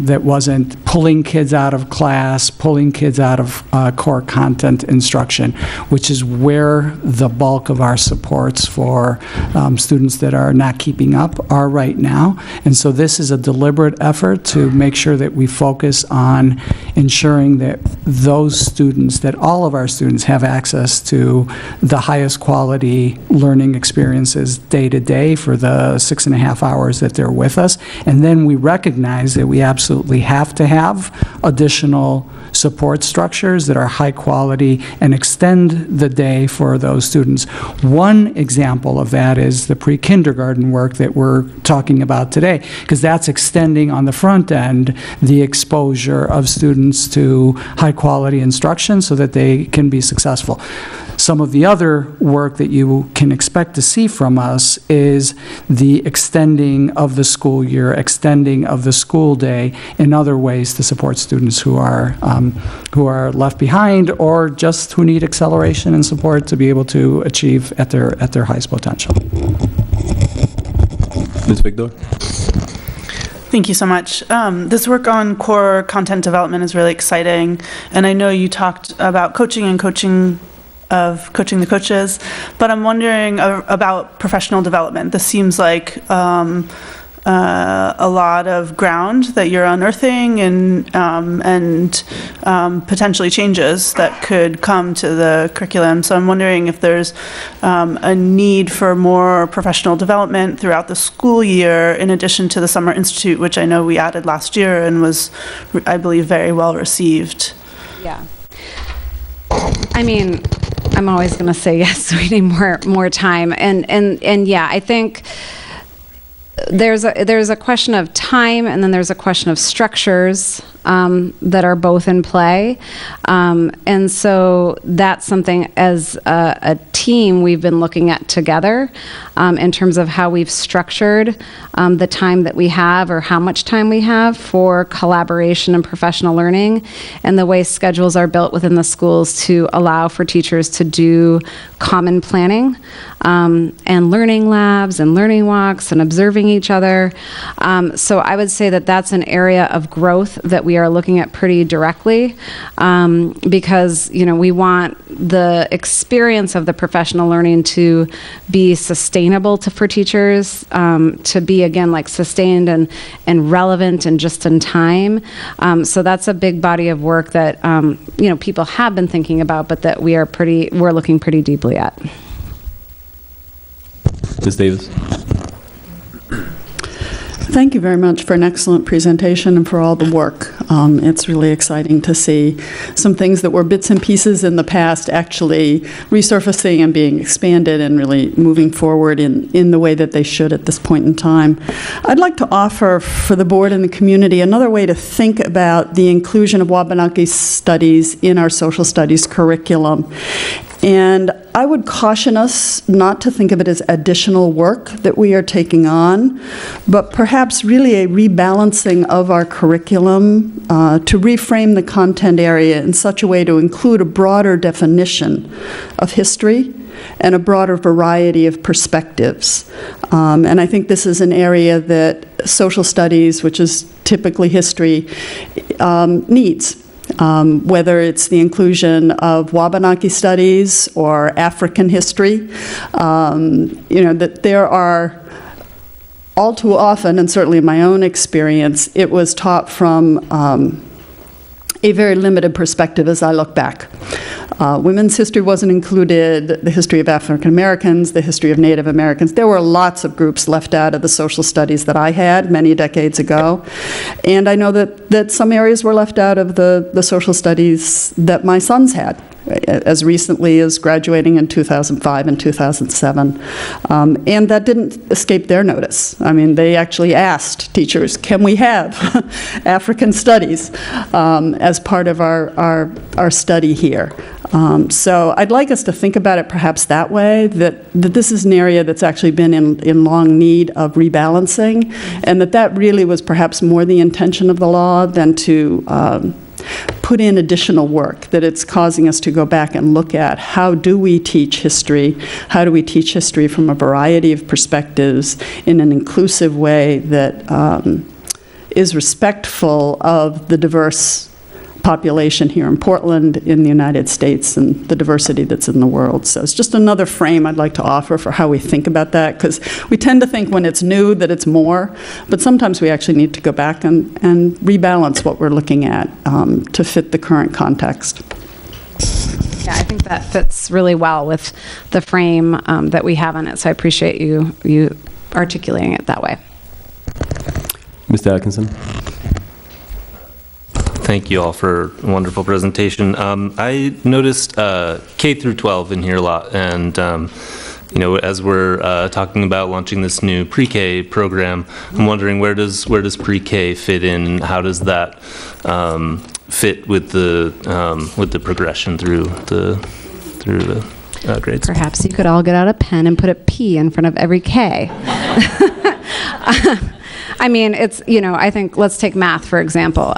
that wasn't pulling kids out of class, pulling kids out of core content instruction, which is where the bulk of our supports for students that are not keeping up are right now. And so this is a deliberate effort to make sure that we focus on ensuring that those students, that all of our students have access to the highest quality learning experiences day to day for the 6.5 hours that they're with us. And then we recognize that we absolutely have to have additional support structures that are high quality and extend the day for those students. One example of that is the pre-kindergarten work that we're talking about today, because that's extending on the front end the exposure of students to high quality instruction so that they can be successful. Some of the other work that you can expect to see from us is the extending of the school year, extending of the school day in other ways to support students who are left behind or just who need acceleration and support to be able to achieve at their highest potential. Ms. Victor? Thank you so much. This work on core content development is really exciting, and I know you talked about coaching the coaches, but I'm wondering about professional development. This seems like a lot of ground that you're unearthing and potentially changes that could come to the curriculum. So I'm wondering if there's a need for more professional development throughout the school year in addition to the Summer Institute, which I know we added last year and was, I believe, very well received. Yeah. I mean, I'm always going to say yes, we need more time. And yeah, I think there's a question of time, and then there's a question of structures that are both in play. And so that's something as a team we've been looking at together in terms of how we've structured the time that we have or how much time we have for collaboration and professional learning, and the way schedules are built within the schools to allow for teachers to do common planning and learning labs and learning walks and observing each other. So I would say that that's an area of growth that we we are looking at pretty directly, because, we want the experience of the professional learning to be sustainable for teachers, to be, again, like sustained and relevant and just in time. So that's a big body of work that, people have been thinking about, but that we're looking pretty deeply at. Ms. Davis? Thank you very much for an excellent presentation and for all the work. It's really exciting to see some things that were bits and pieces in the past actually resurfacing and being expanded and really moving forward in the way that they should at this point in time. I'd like to offer for the board and the community another way to think about the inclusion of Wabanaki studies in our social studies curriculum. And I would caution us not to think of it as additional work that we are taking on, but perhaps really a rebalancing of our curriculum to reframe the content area in such a way to include a broader definition of history and a broader variety of perspectives. And I think this is an area that social studies, which is typically history, needs. Whether it's the inclusion of Wabanaki studies or African history, that there are all too often, and certainly in my own experience, it was taught from a very limited perspective as I look back. Women's history wasn't included, the history of African Americans, the history of Native Americans. There were lots of groups left out of the social studies that I had many decades ago. And I know that some areas were left out of the social studies that my sons had, as recently as graduating in 2005 and 2007. And that didn't escape their notice. I mean, they actually asked teachers, can we have African studies as part of our study here? So I'd like us to think about it perhaps that way, that this is an area that's actually been in long need of rebalancing, and that really was perhaps more the intention of the law than to put in additional work, that it's causing us to go back and look at how do we teach history, how do we teach history from a variety of perspectives in an inclusive way that is respectful of the diverse population here in Portland, in the United States, and the diversity that's in the world. So it's just another frame I'd like to offer for how we think about that, because we tend to think when it's new that it's more, but sometimes we actually need to go back and rebalance what we're looking at to fit the current context. Yeah, I think that fits really well with the frame that we have on it, so I appreciate you articulating it that way. Mr. Atkinson? Thank you all for a wonderful presentation. I noticed K through 12 in here a lot, and as we're talking about launching this new pre-K program, I'm wondering where does pre-K fit in, and how does that fit with the progression through the grades? Perhaps you could all get out a pen and put a P in front of every K. I mean, it's, I think, let's take math, for example.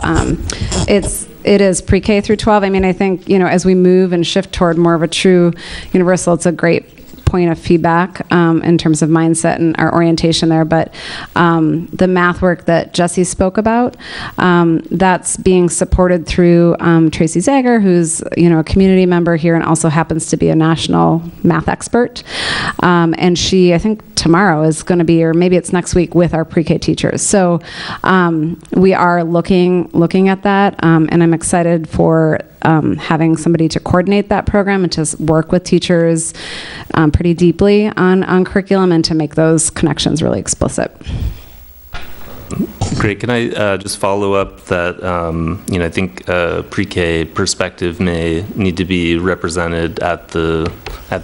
It is pre-K through 12. I mean, I think, as we move and shift toward more of a true universal, it's a great point of feedback in terms of mindset and our orientation there. But the math work that Jesse spoke about, that's being supported through Tracy Zager, who's a community member here and also happens to be a national math expert. And she, I think tomorrow is going to be, or maybe it's next week, with our pre-K teachers. So we are looking at that, and I'm excited for having somebody to coordinate that program and to work with teachers pretty deeply on curriculum and to make those connections really explicit. Great. Can I just follow up that, I think pre-K perspective may need to be represented at the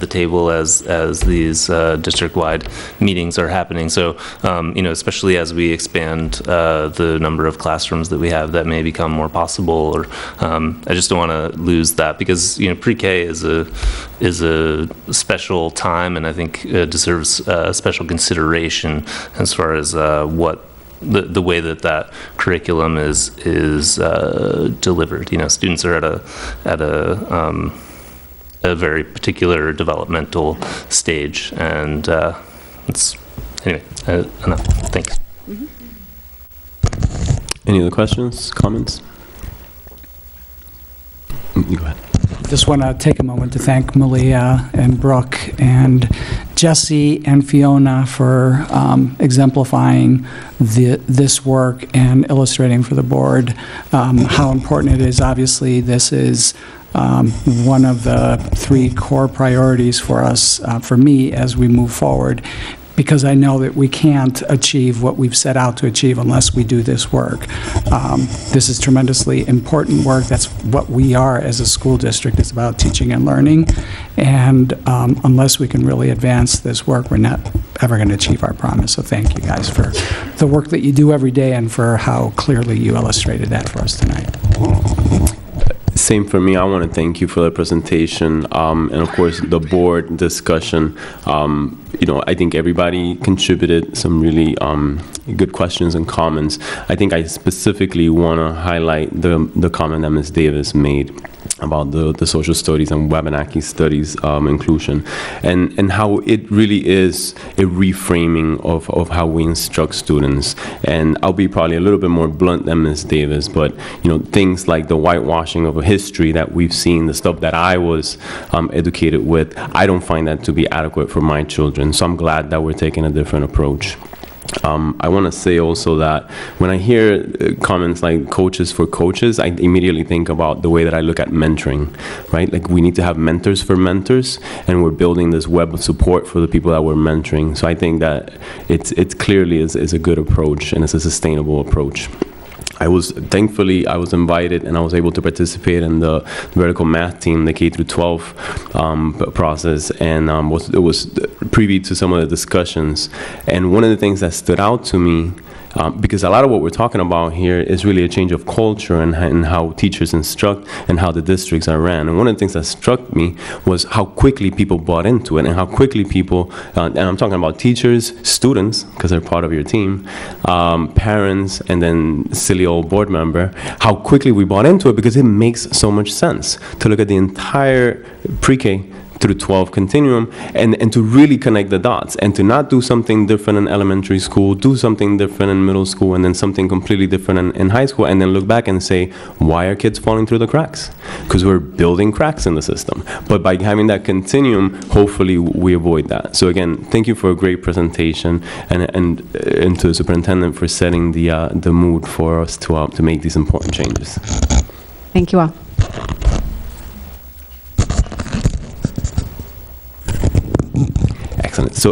table as these district-wide meetings are happening. So, especially as we expand the number of classrooms that we have, that may become more possible. Or I just don't want to lose that, because pre-K is a special time, and I think deserves special consideration as far as what. The way that curriculum is delivered. Students are at a very particular developmental stage, and it's anyway. Enough. Thanks. Any other questions, comments? You go ahead. Just want to take a moment to thank Malia and Brooke and Jesse and Fiona for exemplifying this work and illustrating for the board how important it is. Obviously, this is one of the 3 core priorities for us, for me, as we move forward, because I know that we can't achieve what we've set out to achieve unless we do this work. This is tremendously important work. That's what we are as a school district. It's about teaching and learning. And unless we can really advance this work, we're not ever going to achieve our promise. So thank you guys for the work that you do every day and for how clearly you illustrated that for us tonight. Same for me. I want to thank you for the presentation and, of course, the board discussion. I think everybody contributed some really good questions and comments. I think I specifically want to highlight the comment that Ms. Davis made about the social studies and Wabanaki studies inclusion, and how it really is a reframing of how we instruct students. And I'll be probably a little bit more blunt than Ms. Davis, but things like the whitewashing of a history that we've seen, the stuff that I was educated with, I don't find that to be adequate for my children. So I'm glad that we're taking a different approach. I want to say also that when I hear comments like coaches for coaches, I immediately think about the way that I look at mentoring, right? Like we need to have mentors for mentors, and we're building this web of support for the people that we're mentoring. So I think that it's clearly is a good approach, and it's a sustainable approach. Thankfully, I was invited and I was able to participate in the vertical math team, the K through 12 process, and it was privy to some of the discussions. And one of the things that stood out to me, because a lot of what we're talking about here is really a change of culture and how teachers instruct and how the districts are ran. And one of the things that struck me was how quickly people bought into it, and how quickly people, and I'm talking about teachers, students, because they're part of your team, parents, and then silly old board member, how quickly we bought into it, because it makes so much sense to look at the entire pre-K through 12 continuum and to really connect the dots, and to not do something different in elementary school, do something different in middle school, and then something completely different in high school, and then look back and say, why are kids falling through the cracks? Because we're building cracks in the system. But by having that continuum, hopefully we avoid that. So again, thank you for a great presentation, and to the superintendent for setting the mood for us to make these important changes. Thank you all. Excellent. So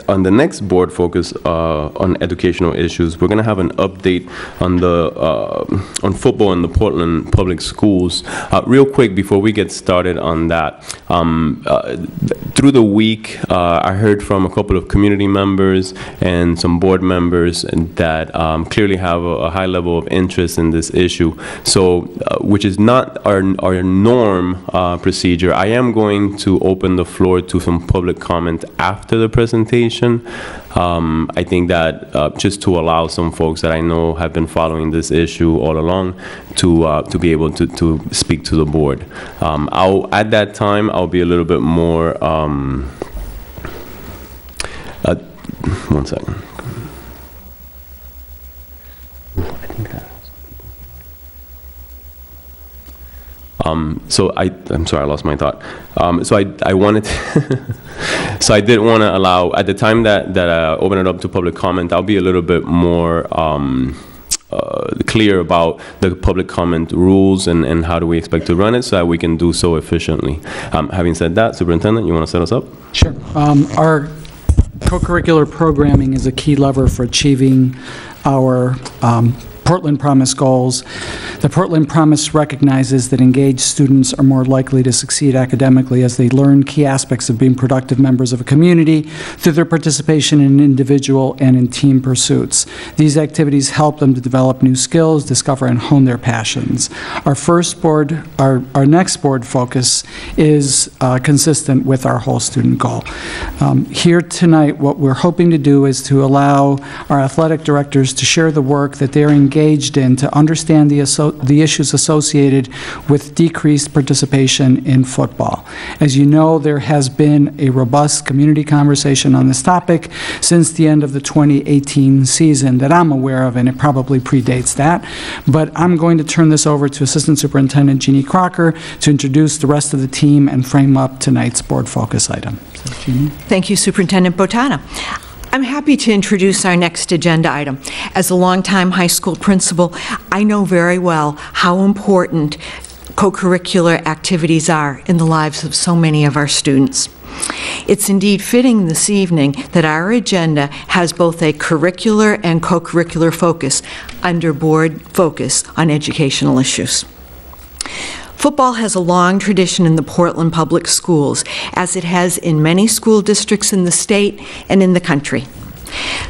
on the next board focus on educational issues, we're going to have an update on football in the Portland Public Schools. Real quick before we get started on that, through the week, I heard from a couple of community members and some board members that clearly have a high level of interest in this issue. So, which is not our norm procedure. I am going to open the floor to some public comment after the presentation. I think that just to allow some folks that I know have been following this issue all along to be able to speak to the board. At that time, I'll be a little bit more, one second. So I'm sorry, I lost my thought. So I wanted to so I did want to allow, at the time that I open it up to public comment, I'll be a little bit more clear about the public comment rules and how do we expect to run it so that we can do so efficiently. Having said that, Superintendent, you want to set us up? Sure. Our co-curricular programming is a key lever for achieving our Portland Promise goals. The Portland Promise recognizes that engaged students are more likely to succeed academically as they learn key aspects of being productive members of a community through their participation in individual and in team pursuits. These activities help them to develop new skills, discover and hone their passions. Our next board focus is consistent with our whole student goal. Here tonight, what we're hoping to do is to allow our athletic directors to share the work that they're engaged engaged in to understand the issues associated with decreased participation in football. As you know, there has been a robust community conversation on this topic since the end of the 2018 season that I'm aware of, and it probably predates that. But I'm going to turn this over to Assistant Superintendent Jeannie Crocker to introduce the rest of the team and frame up tonight's board focus item. So, Jeannie. Thank you, Superintendent Botana. I'm happy to introduce our next agenda item. As a longtime high school principal, I know very well how important co-curricular activities are in the lives of so many of our students. It's indeed fitting this evening that our agenda has both a curricular and co-curricular focus under board focus on educational issues. Football has a long tradition in the Portland Public Schools, as it has in many school districts in the state and in the country.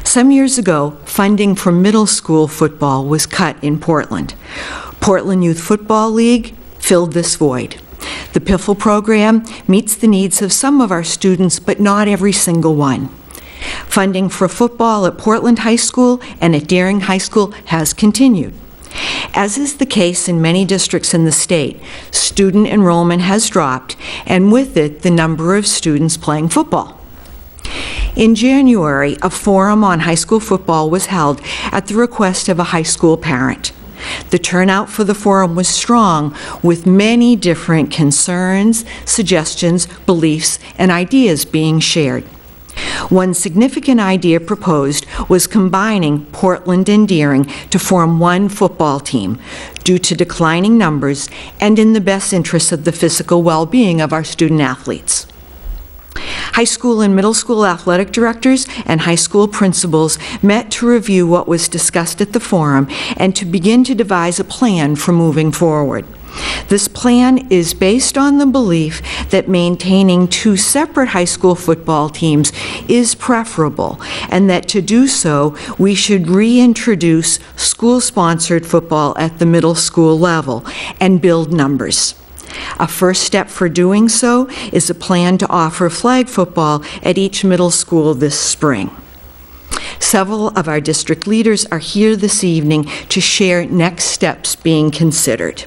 Some years ago, funding for middle school football was cut in Portland. Portland Youth Football League filled this void. The PIFL program meets the needs of some of our students, but not every single one. Funding for football at Portland High School and at Deering High School has continued. As is the case in many districts in the state, student enrollment has dropped, and with it, the number of students playing football. In January, a forum on high school football was held at the request of a high school parent. The turnout for the forum was strong, with many different concerns, suggestions, beliefs, and ideas being shared. One significant idea proposed was combining Portland and Deering to form one football team due to declining numbers and in the best interest of the physical well-being of our student athletes. High school and middle school athletic directors and high school principals met to review what was discussed at the forum and to begin to devise a plan for moving forward. This plan is based on the belief that maintaining two separate high school football teams is preferable, and that to do so, we should reintroduce school-sponsored football at the middle school level and build numbers. A first step for doing so is a plan to offer flag football at each middle school this spring. Several of our district leaders are here this evening to share next steps being considered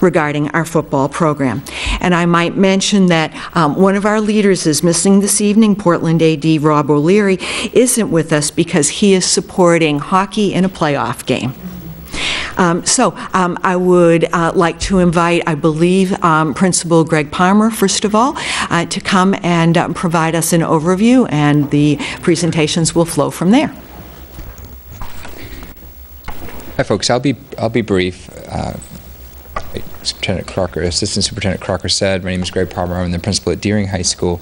regarding our football program. And I might mention that one of our leaders is missing this evening. Portland AD Rob O'Leary isn't with us because he is supporting hockey in a playoff game. I would like to invite, I believe, Principal Greg Palmer, first of all, to come and provide us an overview, and the presentations will flow from there. Hi, folks. I'll be brief. Assistant Superintendent Crocker said, my name is Greg Palmer. I'm the principal at Deering High School,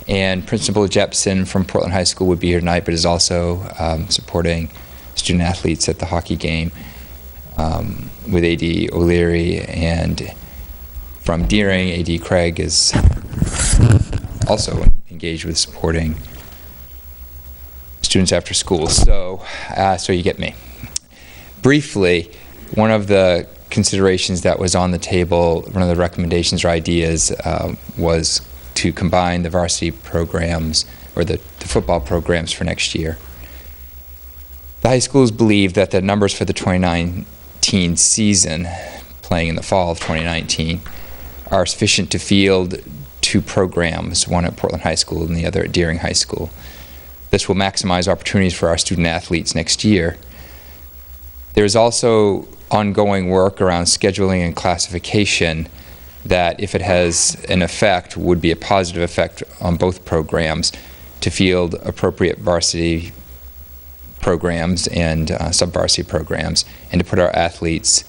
and Principal Jepson from Portland High School would be here tonight, but is also supporting student athletes at the hockey game with AD O'Leary, and from Deering, AD Craig is also engaged with supporting students after school. So you get me. Briefly, one of the considerations that was on the table, one of the recommendations or ideas was to combine the varsity programs or the football programs for next year. The high schools believe that the numbers for the 2019 season, playing in the fall of 2019, are sufficient to field two programs, one at Portland High School and the other at Deering High School. This will maximize opportunities for our student athletes next year. There's also ongoing work around scheduling and classification that, if it has an effect, would be a positive effect on both programs to field appropriate varsity programs and sub-varsity programs, and to put our athletes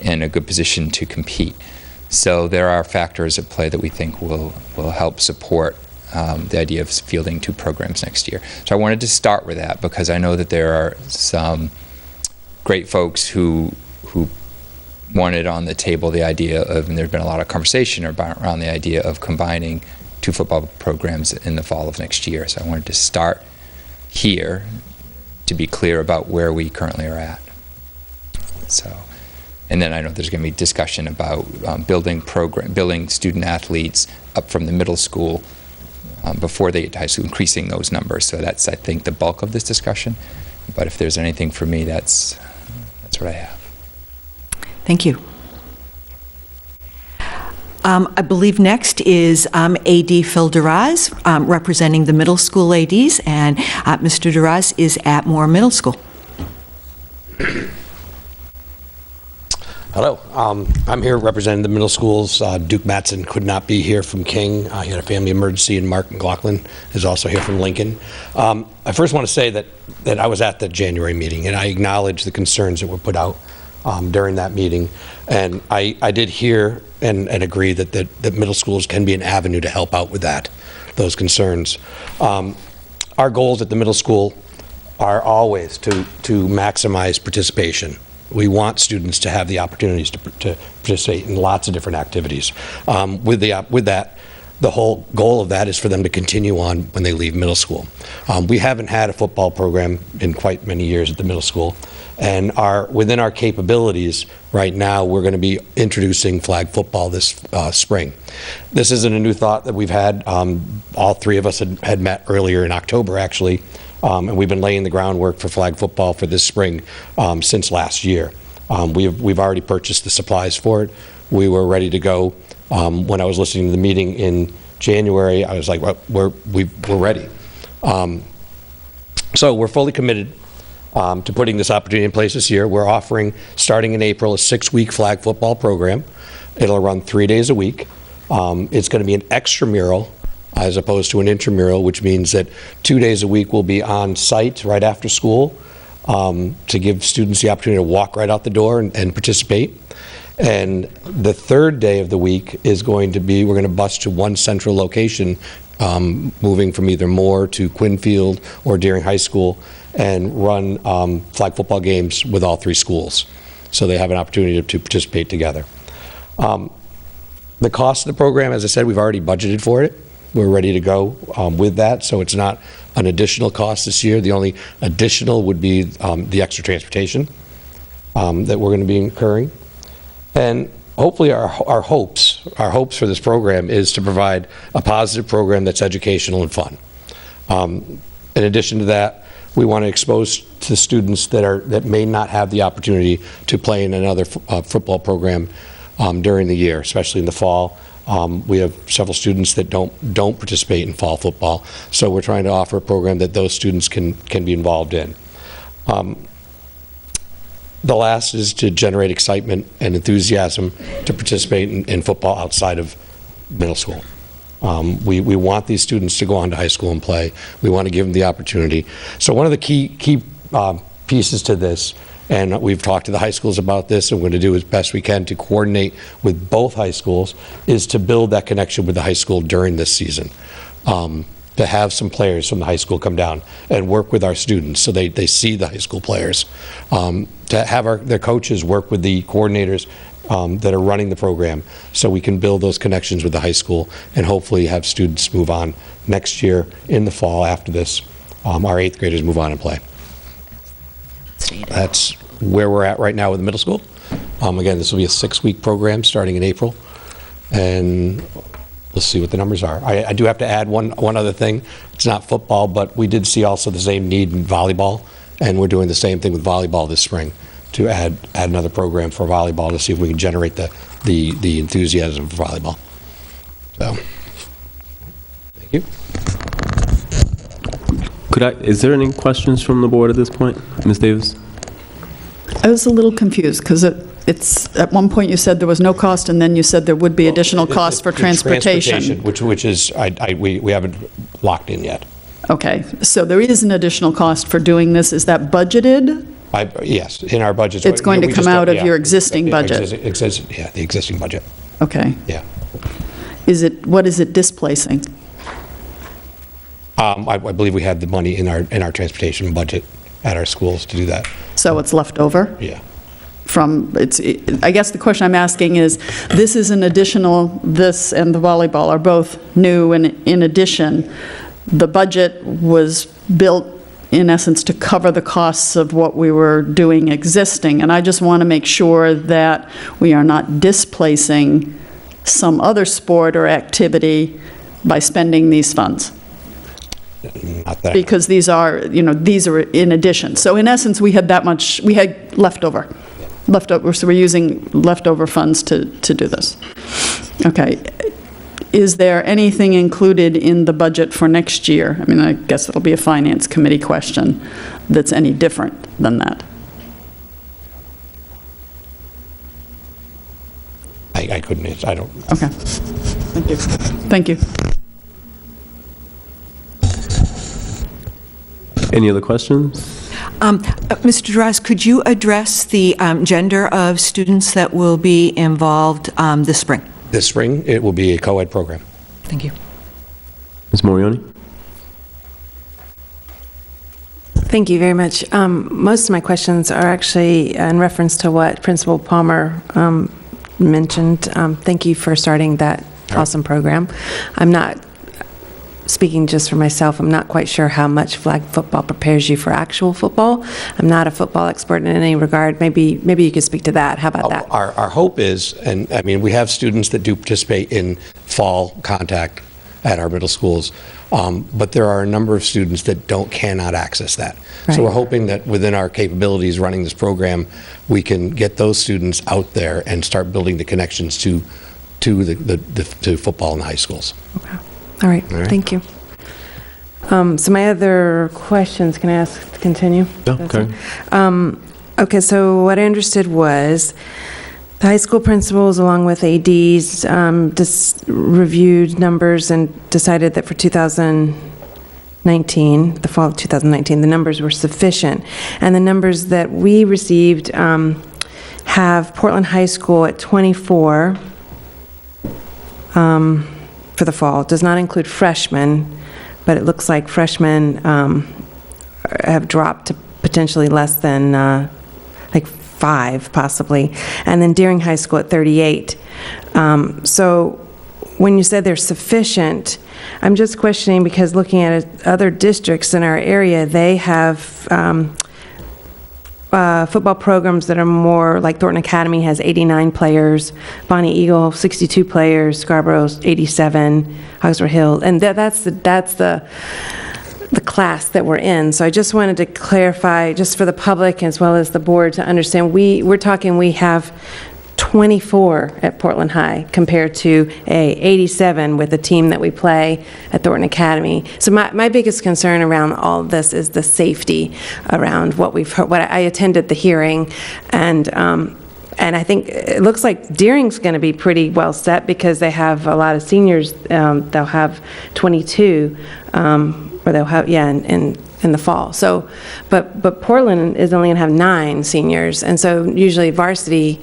in a good position to compete. So there are factors at play that we think will help support the idea of fielding two programs next year. So I wanted to start with that because I know that there are some great folks who wanted on the table the idea of, and there's been a lot of conversation around the idea of combining two football programs in the fall of next year. So I wanted to start here to be clear about where we currently are at. So, and then I know there's going to be discussion about building student athletes up from the middle school before they get to high school, increasing those numbers. So that's, I think, the bulk of this discussion. But if there's anything for me, that's That's what I have. Thank you. I believe next is AD Phil Duraz, representing the middle school ADs, and Mr. Duraz is at Moore Middle School. Hello, I'm here representing the middle schools. Duke Mattson could not be here from King. He had a family emergency, and Mark McLaughlin is also here from Lincoln. I first want to say that I was at the January meeting, and I acknowledge the concerns that were put out during that meeting. And I did hear and agree that middle schools can be an avenue to help out with those concerns. Our goals at the middle school are always to maximize participation. We want students to have the opportunities to participate in lots of different activities. With that, the whole goal of that is for them to continue on when they leave middle school. We haven't had a football program in quite many years at the middle school, and within our capabilities right now, we're going to be introducing flag football this spring. This isn't a new thought that we've had. All three of us had met earlier in October, actually. And we've been laying the groundwork for flag football for this spring since last year. We've already purchased the supplies for it. We were ready to go. When I was listening to the meeting in January, I was like, well, we're ready. So we're fully committed to putting this opportunity in place this year. We're offering, starting in April, a 6-week flag football program. It'll run 3 days a week. It's going to be an extramural as opposed to an intramural, which means that 2 days a week will be on site right after school to give students the opportunity to walk right out the door and participate. And the third day of the week is going to be, we're going to bus to one central location, moving from either Moore to Quinfield or Deering High School, and run flag football games with all 3 schools. So they have an opportunity to participate together. The cost of the program, as I said, we've already budgeted for it. We're ready to go with that, so it's not an additional cost this year. The only additional would be the extra transportation that we're going to be incurring. And hopefully our hopes for this program is to provide a positive program that's educational and fun. In addition to that, we want to expose to students that may not have the opportunity to play in another football program during the year, especially in the fall. We have several students that don't participate in fall football, so we're trying to offer a program that those students can be involved in. The last is to generate excitement and enthusiasm to participate in football outside of middle school. We want these students to go on to high school and play. We want to give them the opportunity. So one of the key pieces to this, and we've talked to the high schools about this, and we're going to do as best we can to coordinate with both high schools, is to build that connection with the high school during this season. To have some players from the high school come down and work with our students so they see the high school players. To have their coaches work with the coordinators that are running the program so we can build those connections with the high school and hopefully have students move on next year in the fall after this. Our 8th graders move on and play. That's where we're at right now with the middle school. Again, this will be a 6-week program starting in April, and we'll see what the numbers are. I do have to add one other thing. It's not football, but we did see also the same need in volleyball, and we're doing the same thing with volleyball this spring to add another program for volleyball to see if we can generate the enthusiasm for volleyball. So, thank you. Is there any questions from the board at this point? Ms. Davis? I was a little confused because it's at one point you said there was no cost, and then you said there would be additional costs for transportation. Which is we haven't locked in yet. Okay, so there is an additional cost for doing this. Is that budgeted? Yes, in our budget. It's going to come out of your existing budget? Yeah, the existing budget. Okay. Yeah. What is it displacing? I believe we have the money in our transportation budget at our schools to do that. So it's left over? Yeah. I guess the question I'm asking is, this is an additional, this and the volleyball are both new, and in addition, the budget was built in essence to cover the costs of what we were doing existing, and I just want to make sure that we are not displacing some other sport or activity by spending these funds. Because these are in addition. So in essence, we had left over. leftover, so we're using leftover funds to do this. Okay. Is there anything included in the budget for next year? I mean, I guess it'll be a finance committee question that's any different than that. I couldn't answer. I don't. Okay. Thank you. Thank you. Any other questions? Mr. Dras, could you address the gender of students that will be involved this spring? This spring, it will be a co-ed program. Thank you. Ms. Morioni? Thank you very much. Most of my questions are actually in reference to what Principal Palmer mentioned. Thank you for starting that awesome program. I'm not speaking just for myself. I'm not quite sure how much flag football prepares you for actual football. I'm not a football expert in any regard. Maybe you could speak to that. How about that? Our hope is, and I mean, we have students that do participate in fall contact at our middle schools, but there are a number of students that cannot access that. Right. So we're hoping that within our capabilities running this program, we can get those students out there and start building the connections to football in the high schools. Okay. All right. Thank you. So my other questions, can I ask to continue? Yeah, okay. Okay, so what I understood was the high school principals, along with ADs, just reviewed numbers and decided that for 2019, the fall of 2019, the numbers were sufficient. And the numbers that we received have Portland High School at 24 for the fall. It does not include freshmen, but it looks like freshmen have dropped to potentially less than like 5 possibly, and then Deering High School at 38. So when you said they're sufficient, I'm just questioning because looking at other districts in our area, they have football programs that are more like Thornton Academy has 89 players, Bonnie Eagle 62 players, Scarborough's 87, Oxford Hill, and that's the class that we're in. So I just wanted to clarify, just for the public as well as the board to understand, we have 24 at Portland High compared to 87 with the team that we play at Thornton Academy. So my biggest concern around all of this is the safety around what we've heard. I attended the hearing, and I think it looks like Deering's going to be pretty well set because they have a lot of seniors. They'll have 22, or they'll have, in the fall. So, but Portland is only going to have 9 seniors, and so usually varsity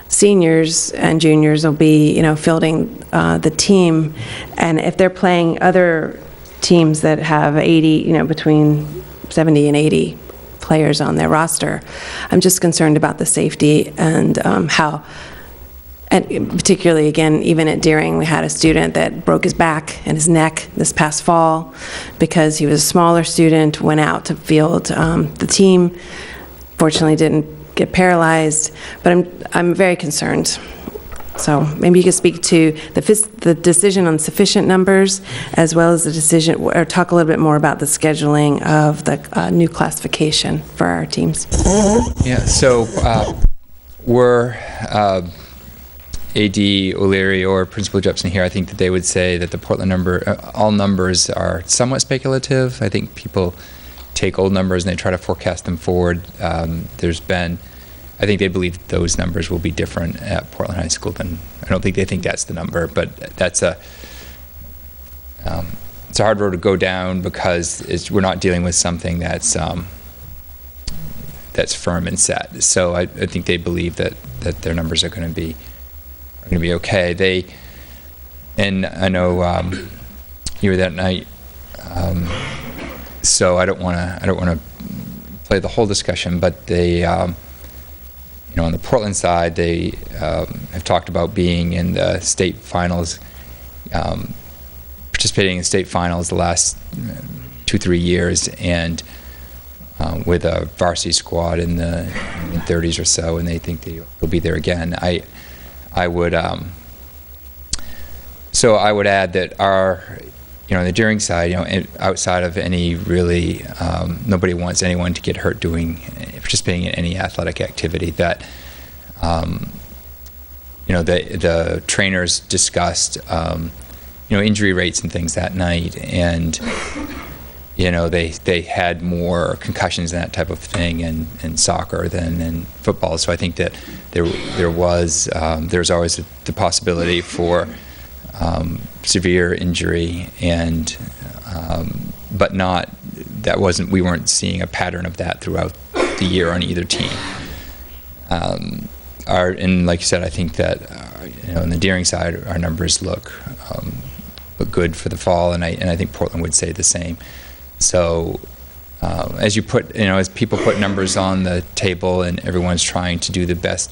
seniors and juniors will be, fielding the team, and if they're playing other teams that have 80, between 70 and 80 players on their roster, I'm just concerned about the safety and how, and particularly, again, even at Deering, we had a student that broke his back and his neck this past fall because he was a smaller student, went out to field the team, fortunately didn't get paralyzed, but I'm very concerned. So maybe you could speak to the decision on sufficient numbers, as well as the decision, or talk a little bit more about the scheduling of the new classification for our teams. Yeah, so we're AD O'Leary or Principal Jepson here. I think that they would say that the Portland number, all numbers are somewhat speculative. I think people take old numbers and they try to forecast them forward. I think they believe those numbers will be different at Portland High School than, I don't think they think that's the number, but that's it's a hard road to go down because we're not dealing with something that's firm and set. So I think they believe that their numbers are going to be okay. And I know you were that night, so I don't want to play the whole discussion, but they, on the Portland side, they have talked about being in the state finals, participating in state finals the last 2-3 years, and with a varsity squad in the 30s or so, and they think they'll be there again. I would add that our, the Deering side, outside of any really, nobody wants anyone to get hurt participating in any athletic activity. That the trainers discussed, injury rates and things that night, and they had more concussions and that type of thing in soccer than in football. So I think that there's always the possibility for severe injury, and but we weren't seeing a pattern of that throughout the year on either team. And like you said, I think that on the Deering side, our numbers look good for the fall, and I think Portland would say the same. So as people put numbers on the table, and everyone's trying to do the best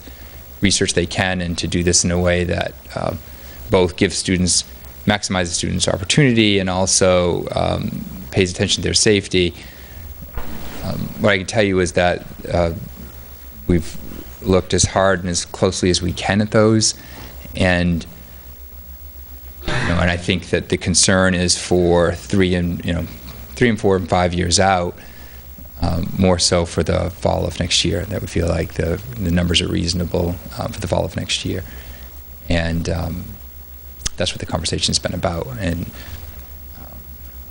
research they can, and to do this in a way that both maximizes students' opportunity and also pays attention to their safety. What I can tell you is that we've looked as hard and as closely as we can at those, and I think that the concern is for 3 and 4 and 5 years out, more so for the fall of next year. That we feel like the numbers are reasonable for the fall of next year, and that's what the conversation's been about. And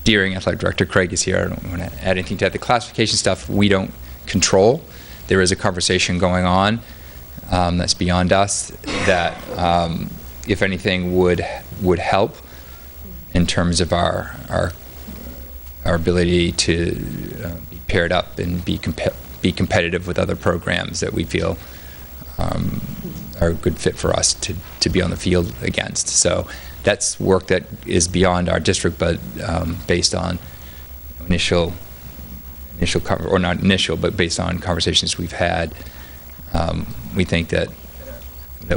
Deering Athletic Director Craig is here. I don't want to add anything to that. The classification stuff we don't control. There is a conversation going on that's beyond us that, if anything, would help in terms of our ability to be paired up and be competitive with other programs that we feel are a good fit for us to be on the field against. So that's work that is beyond our district, but based on initial or not initial, but based on conversations we've had, we think that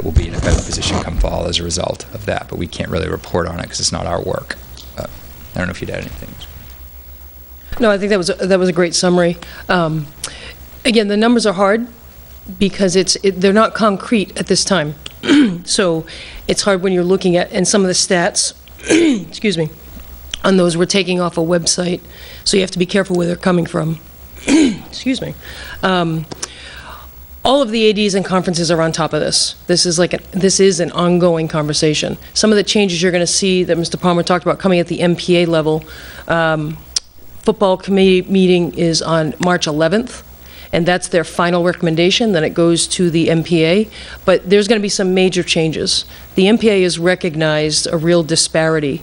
we'll be in a better position come fall as a result of that. But we can't really report on it because it's not our work. I don't know if you'd add anything. No, I think that was a great summary. Again, the numbers are hard because they're not concrete at this time. So it's hard when you're looking at, and some of the stats, excuse me, on those we're taking off a website, so you have to be careful where they're coming from. Excuse me. All of the ADs and conferences are on top of this. This is an ongoing conversation. Some of the changes you're going to see that Mr. Palmer talked about coming at the MPA level, football committee meeting is on March 11th, and that's their final recommendation. Then it goes to the MPA, but there's going to be some major changes. The MPA has recognized a real disparity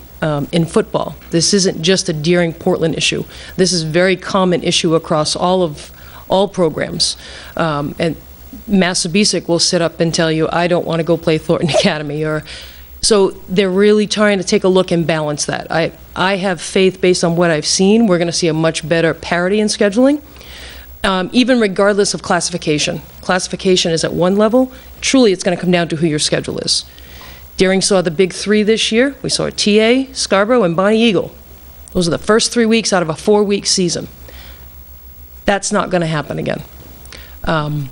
in football. This isn't just a Deering-Portland issue. This is a very common issue across all programs. And Massabesic will sit up and tell you, I don't want to go play Thornton Academy. So they're really trying to take a look and balance that. I have faith based on what I've seen. We're going to see a much better parity in scheduling, even regardless of classification. Classification is at one level. Truly, it's going to come down to who your schedule is. Deering saw the big 3 this year. We saw TA, Scarborough, and Bonnie Eagle. Those are the first 3 weeks out of a 4-week season. That's not going to happen again. And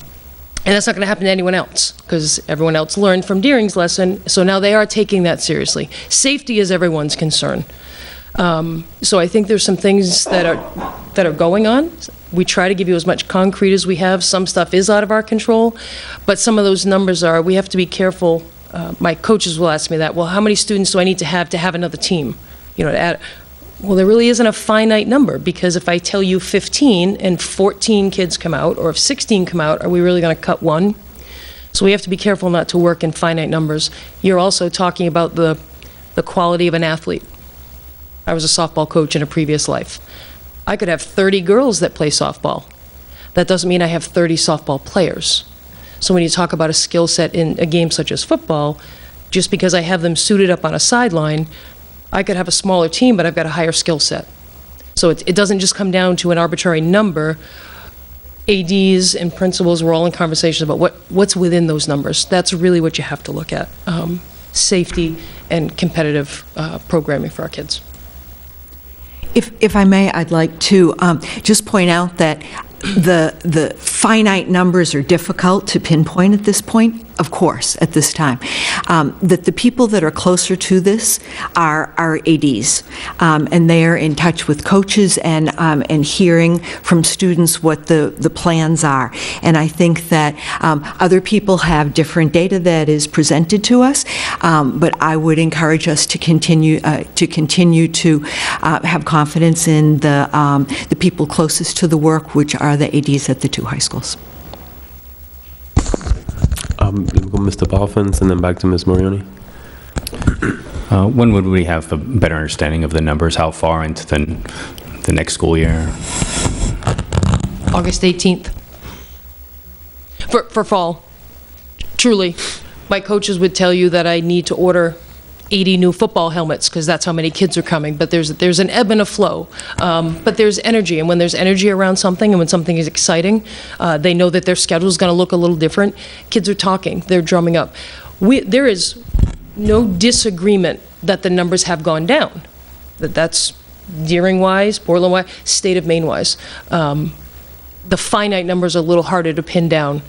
that's not going to happen to anyone else, because everyone else learned from Deering's lesson, so now they are taking that seriously. Safety is everyone's concern. So I think there's some things that are going on. We try to give you as much concrete as we have. Some stuff is out of our control, but some of those numbers we have to be careful. My coaches will ask me that, well, how many students do I need to have another team? To add. Well, there really isn't a finite number, because if I tell you 15 and 14 kids come out, or if 16 come out, are we really going to cut one? So we have to be careful not to work in finite numbers. You're also talking about the quality of an athlete. I was a softball coach in a previous life. I could have 30 girls that play softball. That doesn't mean I have 30 softball players. So when you talk about a skill set in a game such as football, just because I have them suited up on a sideline, I could have a smaller team, but I've got a higher skill set. So it doesn't just come down to an arbitrary number. ADs and principals were all in conversations about what's within those numbers. That's really what you have to look at. Safety and competitive programming for our kids. If I may, I'd like to just point out that the finite numbers are difficult to pinpoint at this point, of course, at this time. That the people that are closer to this are our ADs, and they are in touch with coaches and hearing from students what the plans are. And I think that other people have different data that is presented to us, but I would encourage us to continue to have confidence in the people closest to the work, which are the ADs at the two high schools. Mr. Balfins, and then back to Ms. Morioni. When would we have a better understanding of the numbers? How far into the next school year? August 18th. For fall. Truly. My coaches would tell you that I need to order 80 new football helmets because that's how many kids are coming. But there's an ebb and a flow. But there's energy, and when there's energy around something and when something is exciting, they know that their schedule is going to look a little different. Kids are talking. They're drumming up. There is no disagreement that the numbers have gone down. That's Deering-wise, Portland-wise, state of Maine-wise. The finite numbers are a little harder to pin down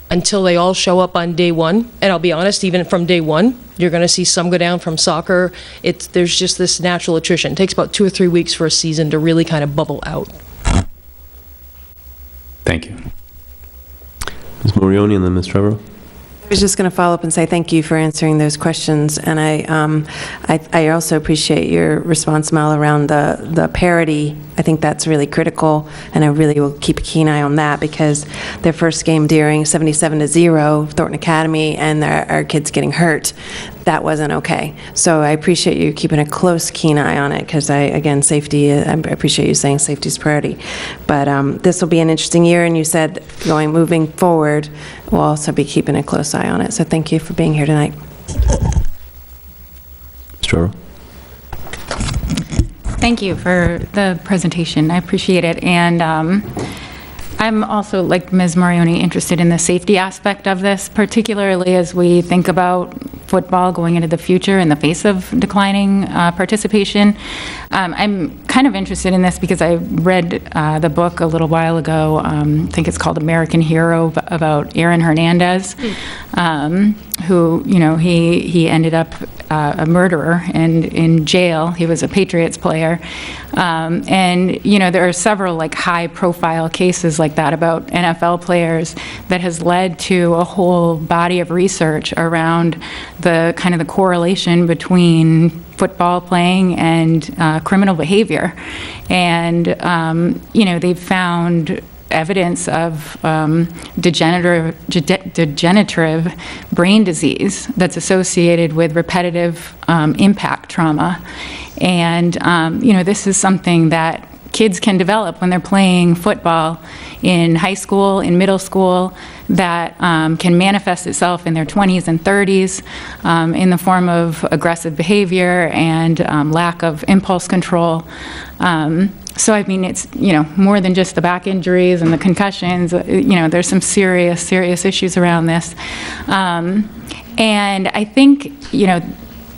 until they all show up on day one. And I'll be honest, even from day one, you're going to see some go down from soccer. There's just this natural attrition. It takes about 2 or 3 weeks for a season to really kind of bubble out. Thank you. Ms. Morioni and then Ms. Trevor. I was just going to follow up and say thank you for answering those questions, and I also appreciate your response, Mel, around the parity. I think that's really critical, and I really will keep a keen eye on that because their first game during 77-0 Thornton Academy, and our kids getting hurt. That wasn't okay. So I appreciate you keeping a close, keen eye on it because again, safety, I appreciate you saying safety is priority. But this will be an interesting year, and you said moving forward, we'll also be keeping a close eye on it. So thank you for being here tonight. Ms. Trevor. Thank you for the presentation. I appreciate it. And I'm also, like Ms. Morioni, interested in the safety aspect of this, particularly as we think about football going into the future in the face of declining participation. I'm kind of interested in this because I read the book a little while ago. I think it's called American Hero, about Aaron Hernandez, who, he ended up a murderer and in jail. He was a Patriots player. And, there are several high-profile cases like that about NFL players that has led to a whole body of research around the kind of the correlation between football playing and criminal behavior. And, they've found evidence of degenerative brain disease that's associated with repetitive impact trauma. And, this is something that kids can develop when they're playing football in high school, in middle school, that can manifest itself in their 20s and 30s in the form of aggressive behavior and lack of impulse control. So, it's, more than just the back injuries and the concussions. There's some serious issues around this. And I think,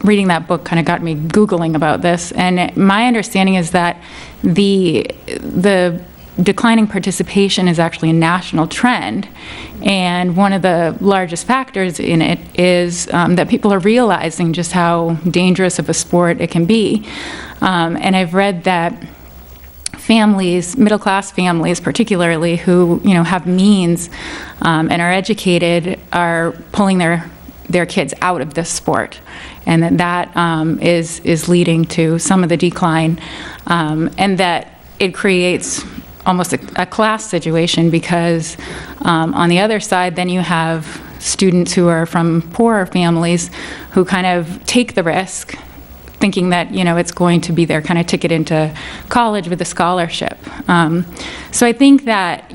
reading that book kind of got me Googling about this. And my understanding is that the declining participation is actually a national trend. And one of the largest factors in it is that people are realizing just how dangerous of a sport it can be. And I've read that families, middle-class families particularly, who have means and are educated, are pulling their kids out of this sport, and that is leading to some of the decline, and that it creates almost a class situation because on the other side, then you have students who are from poorer families who kind of take the risk, thinking that it's going to be their kind of ticket into college with a scholarship. So I think that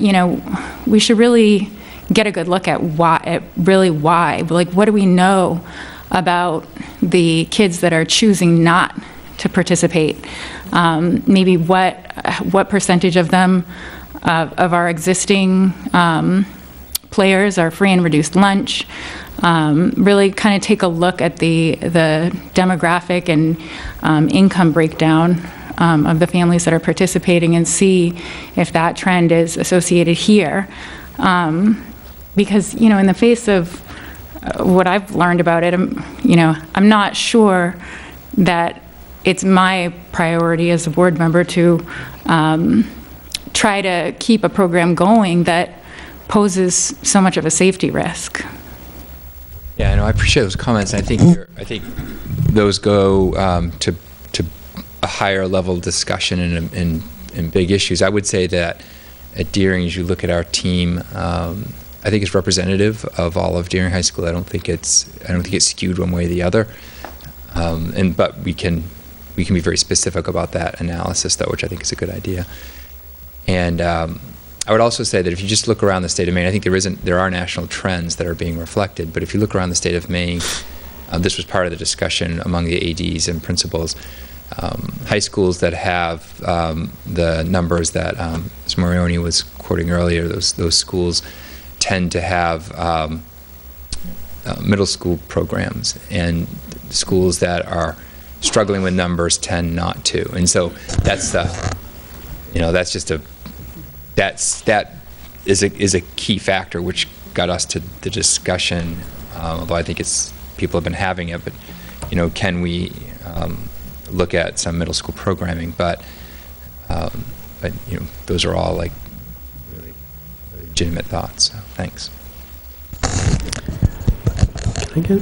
we should really get a good look at why. Like, what do we know about the kids that are choosing not to participate? Maybe what percentage of them, of our existing players, are free and reduced lunch? Really kind of take a look at the demographic and income breakdown of the families that are participating and see if that trend is associated here. Because, in the face of what I've learned about it, I'm not sure that it's my priority as a board member to try to keep a program going that poses so much of a safety risk. Yeah, I appreciate those comments. I think those go to a higher level discussion in big issues. I would say that at Deering, as you look at our team, I think it's representative of all of Deering High School. I don't think it's skewed one way or the other. But we can be very specific about that analysis, though, which I think is a good idea. And I would also say that if you just look around the state of Maine, I think there are national trends that are being reflected. But if you look around the state of Maine, this was part of the discussion among the ADs and principals. High schools that have the numbers that Ms. Morioni was quoting earlier, those schools tend to have middle school programs, and schools that are struggling with numbers tend not to. And so that is a key factor which got us to the discussion, although I think people have been having it, but can we look at some middle school programming? But those are all like really legitimate thoughts. So thanks. Can I get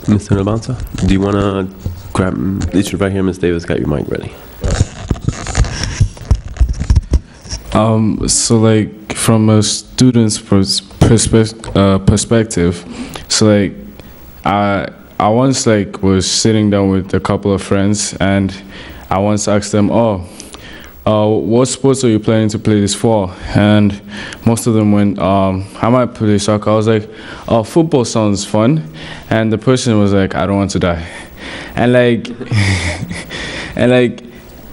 Mr. Nabansa? Do you want to grab this right here? Ms. Davis got your mic ready. So like from a student's perspective, so like I once like was sitting down with a couple of friends, and I once asked them, what sports are you planning to play this fall? And most of them went, I might play soccer. I was like, football sounds fun. And the person was like, I don't want to die. And like,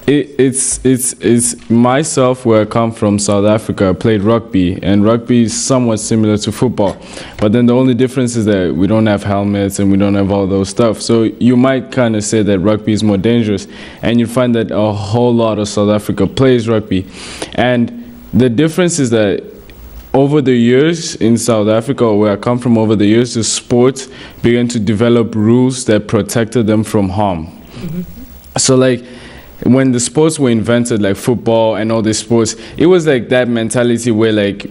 it's myself, where I come from, South Africa. I played rugby, and rugby is somewhat similar to football. But then the only difference is that we don't have helmets and we don't have all those stuff. So you might kind of say that rugby is more dangerous, and you find that a whole lot of South Africa plays rugby. And the difference is that over the years in South Africa, where I come from, over the years, the sports began to develop rules that protected them from harm. Mm-hmm. So like, when the sports were invented, like football and all these sports, it was like that mentality where like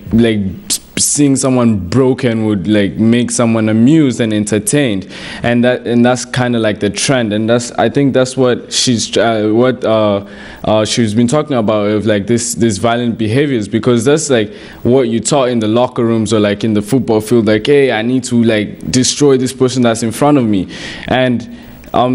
seeing someone broken would like make someone amused and entertained, and that's kind of like the trend, and I think that's what she's been talking about, of like this violent behaviors, because that's like what you taught in the locker rooms or like in the football field, like, hey, I need to like destroy this person that's in front of me. And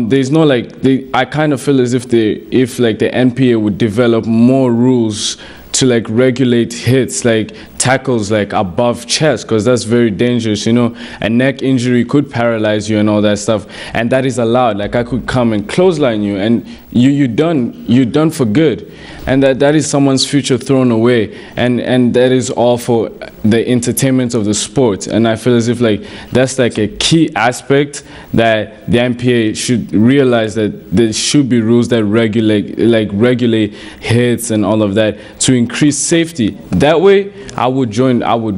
there's no like, I kind of feel as if the NPA would develop more rules to like regulate hits, like tackles like above chest, because that's very dangerous. A neck injury could paralyze you and all that stuff, and that is allowed. Like I could come and clothesline you, and you're done for good, and that is someone's future thrown away, and that is all for the entertainment of the sport. And I feel as if like that's like a key aspect that the NPA should realize, that there should be rules that regulate hits and all of that to increase safety. That way, I would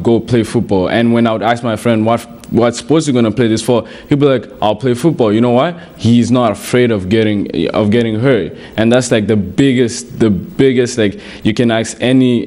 go play football. And when I would ask my friend, what sports are you going to play this for? He'd be like, I'll play football. You know why? He's not afraid of getting hurt. And that's like the biggest, like you can ask any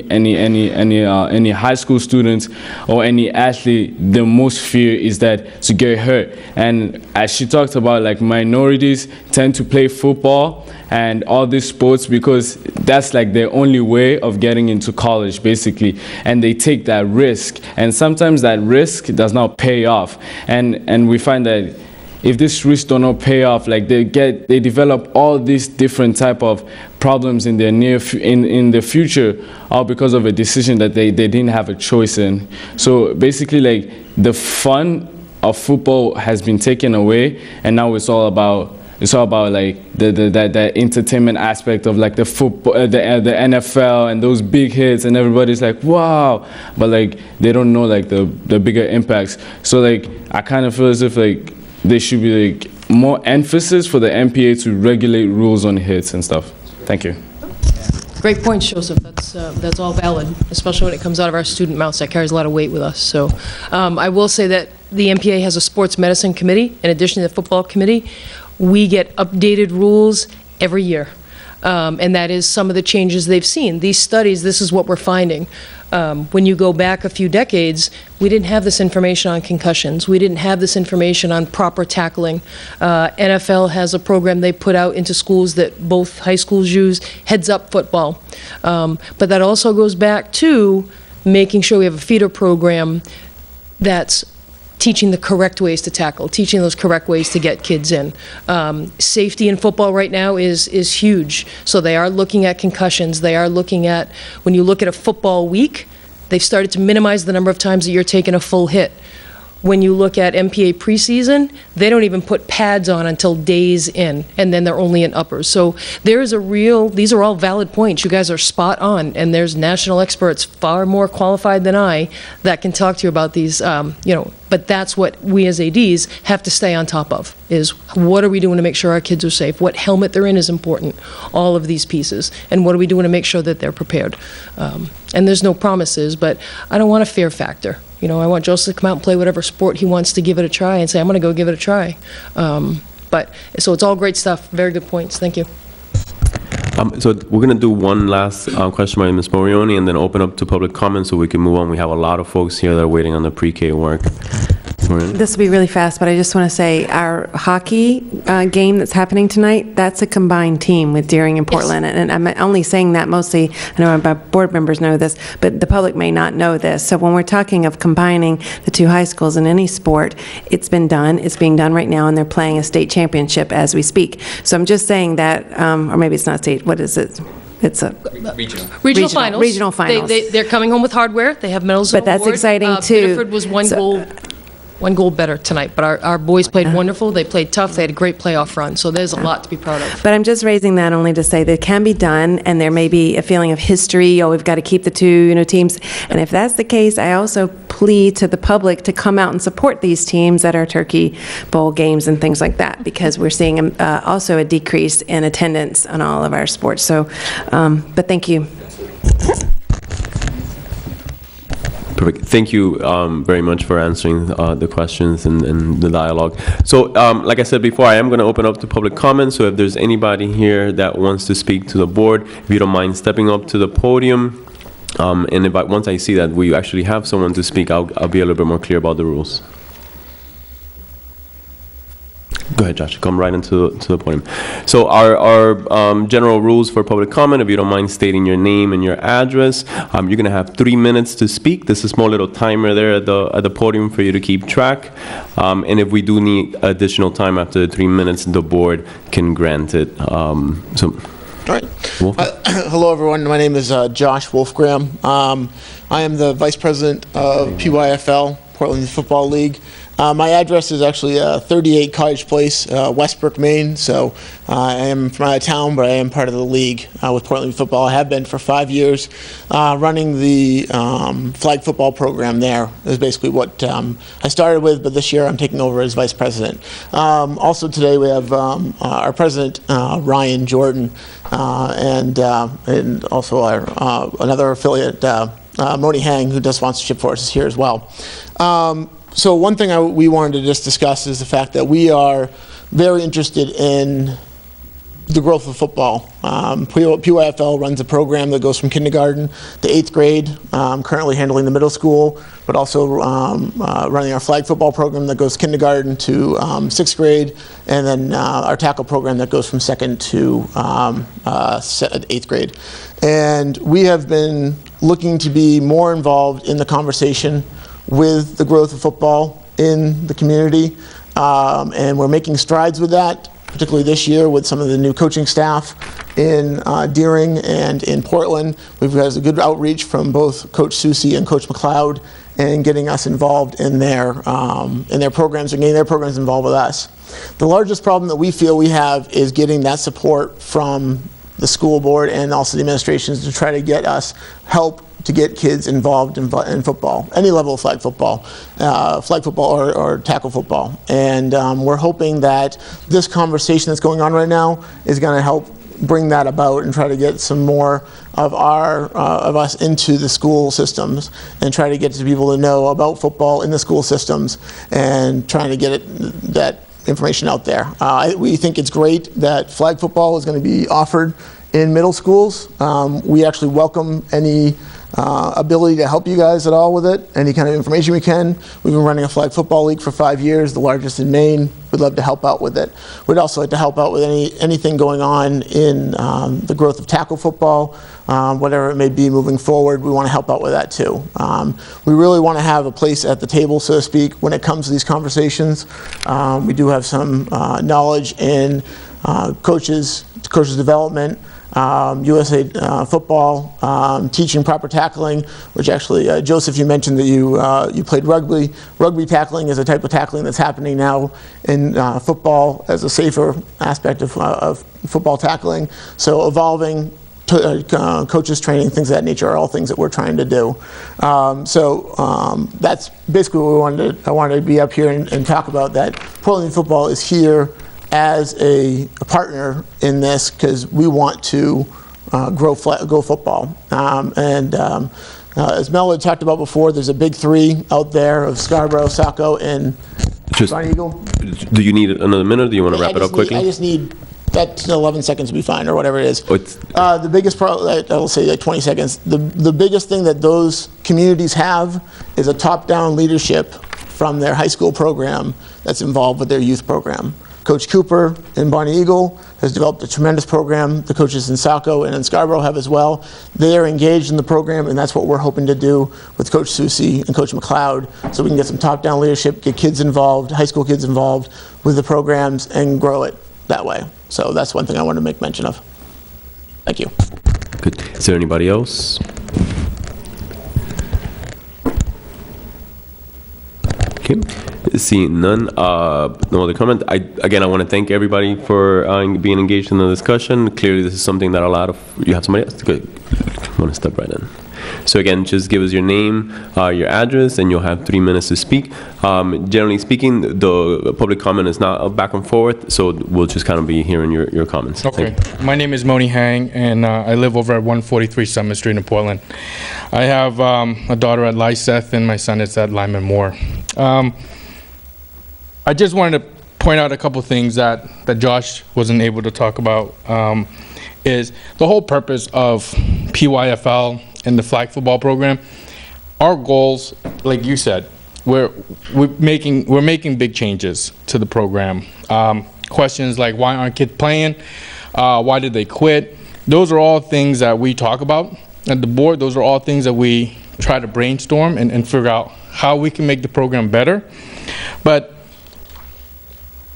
high school students or any athlete, the most fear is that to get hurt. And as she talked about, like minorities tend to play football and all these sports because that's like their only way of getting into college, basically. And they take that risk. And sometimes that risk does not pay off. And we find that if this risk do not pay off, like they develop all these different type of problems in their in the future, all because of a decision that they didn't have a choice in. So basically, like the fun of football has been taken away, and now it's all about like the entertainment aspect of like the football, the NFL and those big hits, and everybody's like, wow, but like they don't know like the bigger impacts. So like I kind of feel as if like they should be like more emphasis for the MPA to regulate rules on hits and stuff. Thank you. Great point, Joseph. That's all valid, especially when it comes out of our student mouths. That carries a lot of weight with us. So I will say that the MPA has a sports medicine committee. In addition to the football committee, we get updated rules every year. And that is some of the changes they've seen. These studies, this is what we're finding. When you go back a few decades, we didn't have this information on concussions. We didn't have this information on proper tackling. NFL has a program they put out into schools that both high schools use, heads-up football. But that also goes back to making sure we have a feeder program that's teaching the correct ways to tackle, teaching those correct ways to get kids in. Safety in football right now is huge. So they are looking at concussions. They are looking at, when you look at a football week, they've started to minimize the number of times that you're taking a full hit. When you look at MPA preseason, they don't even put pads on until days in, and then they're only in uppers. So there is these are all valid points. You guys are spot on, and there's national experts far more qualified than I that can talk to you about these, but that's what we as ADs have to stay on top of, is what are we doing to make sure our kids are safe? What helmet they're in is important, all of these pieces. And what are we doing to make sure that they're prepared? And there's no promises, but I don't want a fear factor. I want Joseph to come out and play whatever sport he wants to give it a try and say, I'm going to go give it a try. So it's all great stuff. Very good points. Thank you. So we're going to do one last question by Ms. Morioni and then open up to public comment so we can move on. We have a lot of folks here that are waiting on the pre-K work. This will be really fast, but I just want to say our hockey game that's happening tonight, that's a combined team with Deering and Portland. Yes. And I'm only saying that mostly, I know my board members know this, but the public may not know this. So when we're talking of combining the two high schools in any sport, it's been done. It's being done right now, and they're playing a state championship as we speak. So I'm just saying that, or maybe it's not state, what is it? It's a regional finals. Regional finals. They're coming home with hardware. They have medals. But that's exciting too. Biddeford was one goal better tonight, but our boys played wonderful. They played tough. They had a great playoff run, so there's a lot to be proud of. But I'm just raising that only to say that it can be done, and there may be a feeling of history, we've got to keep the two, teams. And if that's the case, I also plead to the public to come out and support these teams at our Turkey Bowl games and things like that, because we're seeing also a decrease in attendance on all of our sports. So, but thank you. Perfect. Thank you very much for answering the questions and the dialogue. So, like I said before, I am going to open up to public comment. So if there's anybody here that wants to speak to the board, if you don't mind stepping up to the podium, and once I see that we actually have someone to speak, I'll be a little bit more clear about the rules. Go ahead, Josh. Come right into the podium. So our general rules for public comment, if you don't mind stating your name and your address, you're going to have 3 minutes to speak. There's a small little timer there at the podium for you to keep track. And if we do need additional time after the 3 minutes, the board can grant it. All right. Hello, everyone. My name is Josh Wolfgram. I am the Vice President of PYFL, Portland Football League. My address is actually 38 Cottage Place, Westbrook, Maine. So I am from out of town, but I am part of the league with Portland Football. I have been for 5 years, running the flag football program there. Is basically what I started with, but this year I'm taking over as vice president. Also today we have our president, Ryan Jordan, and also our another affiliate, Moni Hang, who does sponsorship for us, is here as well. So one thing we wanted to just discuss is the fact that we are very interested in the growth of football. PYFL runs a program that goes from kindergarten to 8th grade, currently handling the middle school, but also running our flag football program that goes kindergarten to 6th grade, and then our tackle program that goes from 2nd to 8th grade. And we have been looking to be more involved in the conversation with the growth of football in the community, and we're making strides with that, particularly this year with some of the new coaching staff in Deering and in Portland. We've had a good outreach from both Coach Susie and Coach McLeod, and getting us involved in their programs and getting their programs involved with us. The largest problem that we feel we have is getting that support from the school board and also the administrations to try to get us help to get kids involved in football, any level of flag football or tackle football. And we're hoping that this conversation that's going on right now is going to help bring that about and try to get some more of us into the school systems and try to get to people to know about football in the school systems and trying to get that information out there. We think it's great that flag football is going to be offered in middle schools. We actually welcome any ability to help you guys at all with it, any kind of information we can. We've been running a flag football league for 5 years, the largest in Maine. We'd love to help out with it. We'd also like to help out with anything going on in the growth of tackle football, whatever it may be moving forward. We want to help out with that too. We really want to have a place at the table, so to speak, when it comes to these conversations. We do have some knowledge in coaches development, USA football, teaching proper tackling, which actually, Joseph, you mentioned that you played rugby. Rugby tackling is a type of tackling that's happening now in football as a safer aspect of football tackling. So evolving coaches training, things of that nature are all things that we're trying to do. That's basically what I wanted to be up here and talk about, that Portland Football is here as a partner in this because we want to grow football. As Mel had talked about before, there's a big three out there of Scarborough, Saco, and Bonnie Eagle. Do you need another minute, or do you want to wrap it up quickly? I just need that 11 seconds to be fine, or whatever it is. The biggest I'll say like 20 seconds. The biggest thing that those communities have is a top-down leadership from their high school program that's involved with their youth program. Coach Cooper in Bonnie Eagle has developed a tremendous program. The coaches in Saco and in Scarborough have as well. They are engaged in the program, and that's what we're hoping to do with Coach Susi and Coach McLeod, so we can get some top-down leadership, get kids involved, high school kids involved with the programs, and grow it that way. So that's one thing I wanted to make mention of. Thank you. Good. Is there anybody else? Okay. Seeing none, no other comment. I want to thank everybody for being engaged in the discussion. Clearly, this is something that a lot of you have somebody else. Good. I want to step right in. So again, just give us your name, your address, and you'll have 3 minutes to speak. Generally speaking, the public comment is not back and forth, so we'll just kind of be hearing your comments. Okay. My name is Moni Hang, and I live over at 143 Summer Street in Portland. I have a daughter at Lyseth, and my son is at Lyman Moore. I just wanted to point out a couple things that Josh wasn't able to talk about. Is the whole purpose of PYFL and the flag football program. Our goals, like you said, we're making big changes to the program. Questions like, why aren't kids playing? Why did they quit? Those are all things that we talk about at the board. Those are all things that we try to brainstorm and figure out how we can make the program better. But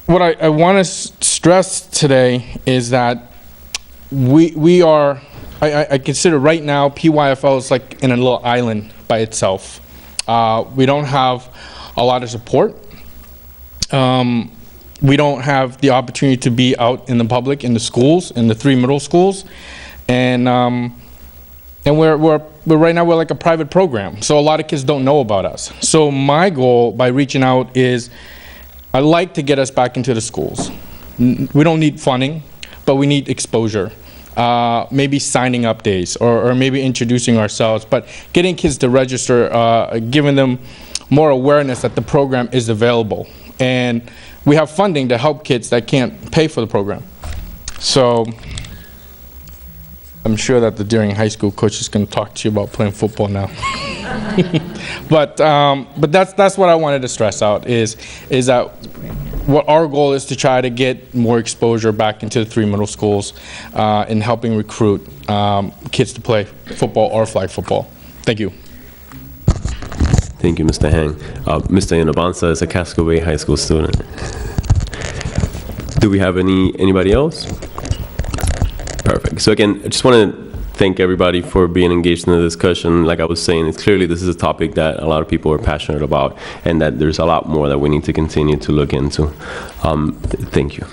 what I want to stress today is that we are, I consider right now PYFL is like in a little island by itself. We don't have a lot of support. We don't have the opportunity to be out in the public, in the schools, in the 3 middle schools, and we're right now we're like a private program, so a lot of kids don't know about us. So my goal by reaching out is I'd like to get us back into the schools. We don't need funding, but we need exposure. Maybe signing up days or maybe introducing ourselves, but getting kids to register, giving them more awareness that the program is available. And we have funding to help kids that can't pay for the program. So I'm sure that the Deering High School coach is going to talk to you about playing football now. But that's what I wanted to stress out is that what our goal is to try to get more exposure back into the 3 middle schools in helping recruit kids to play football or flag football. Thank you. Thank you, Mr. Hang. Mr. Inabansa is a Casco Bay High School student. Do we have anybody else? Perfect. So again, I just want to thank everybody for being engaged in the discussion. Like I was saying, it's clearly this is a topic that a lot of people are passionate about, and that there's a lot more that we need to continue to look into. Thank you.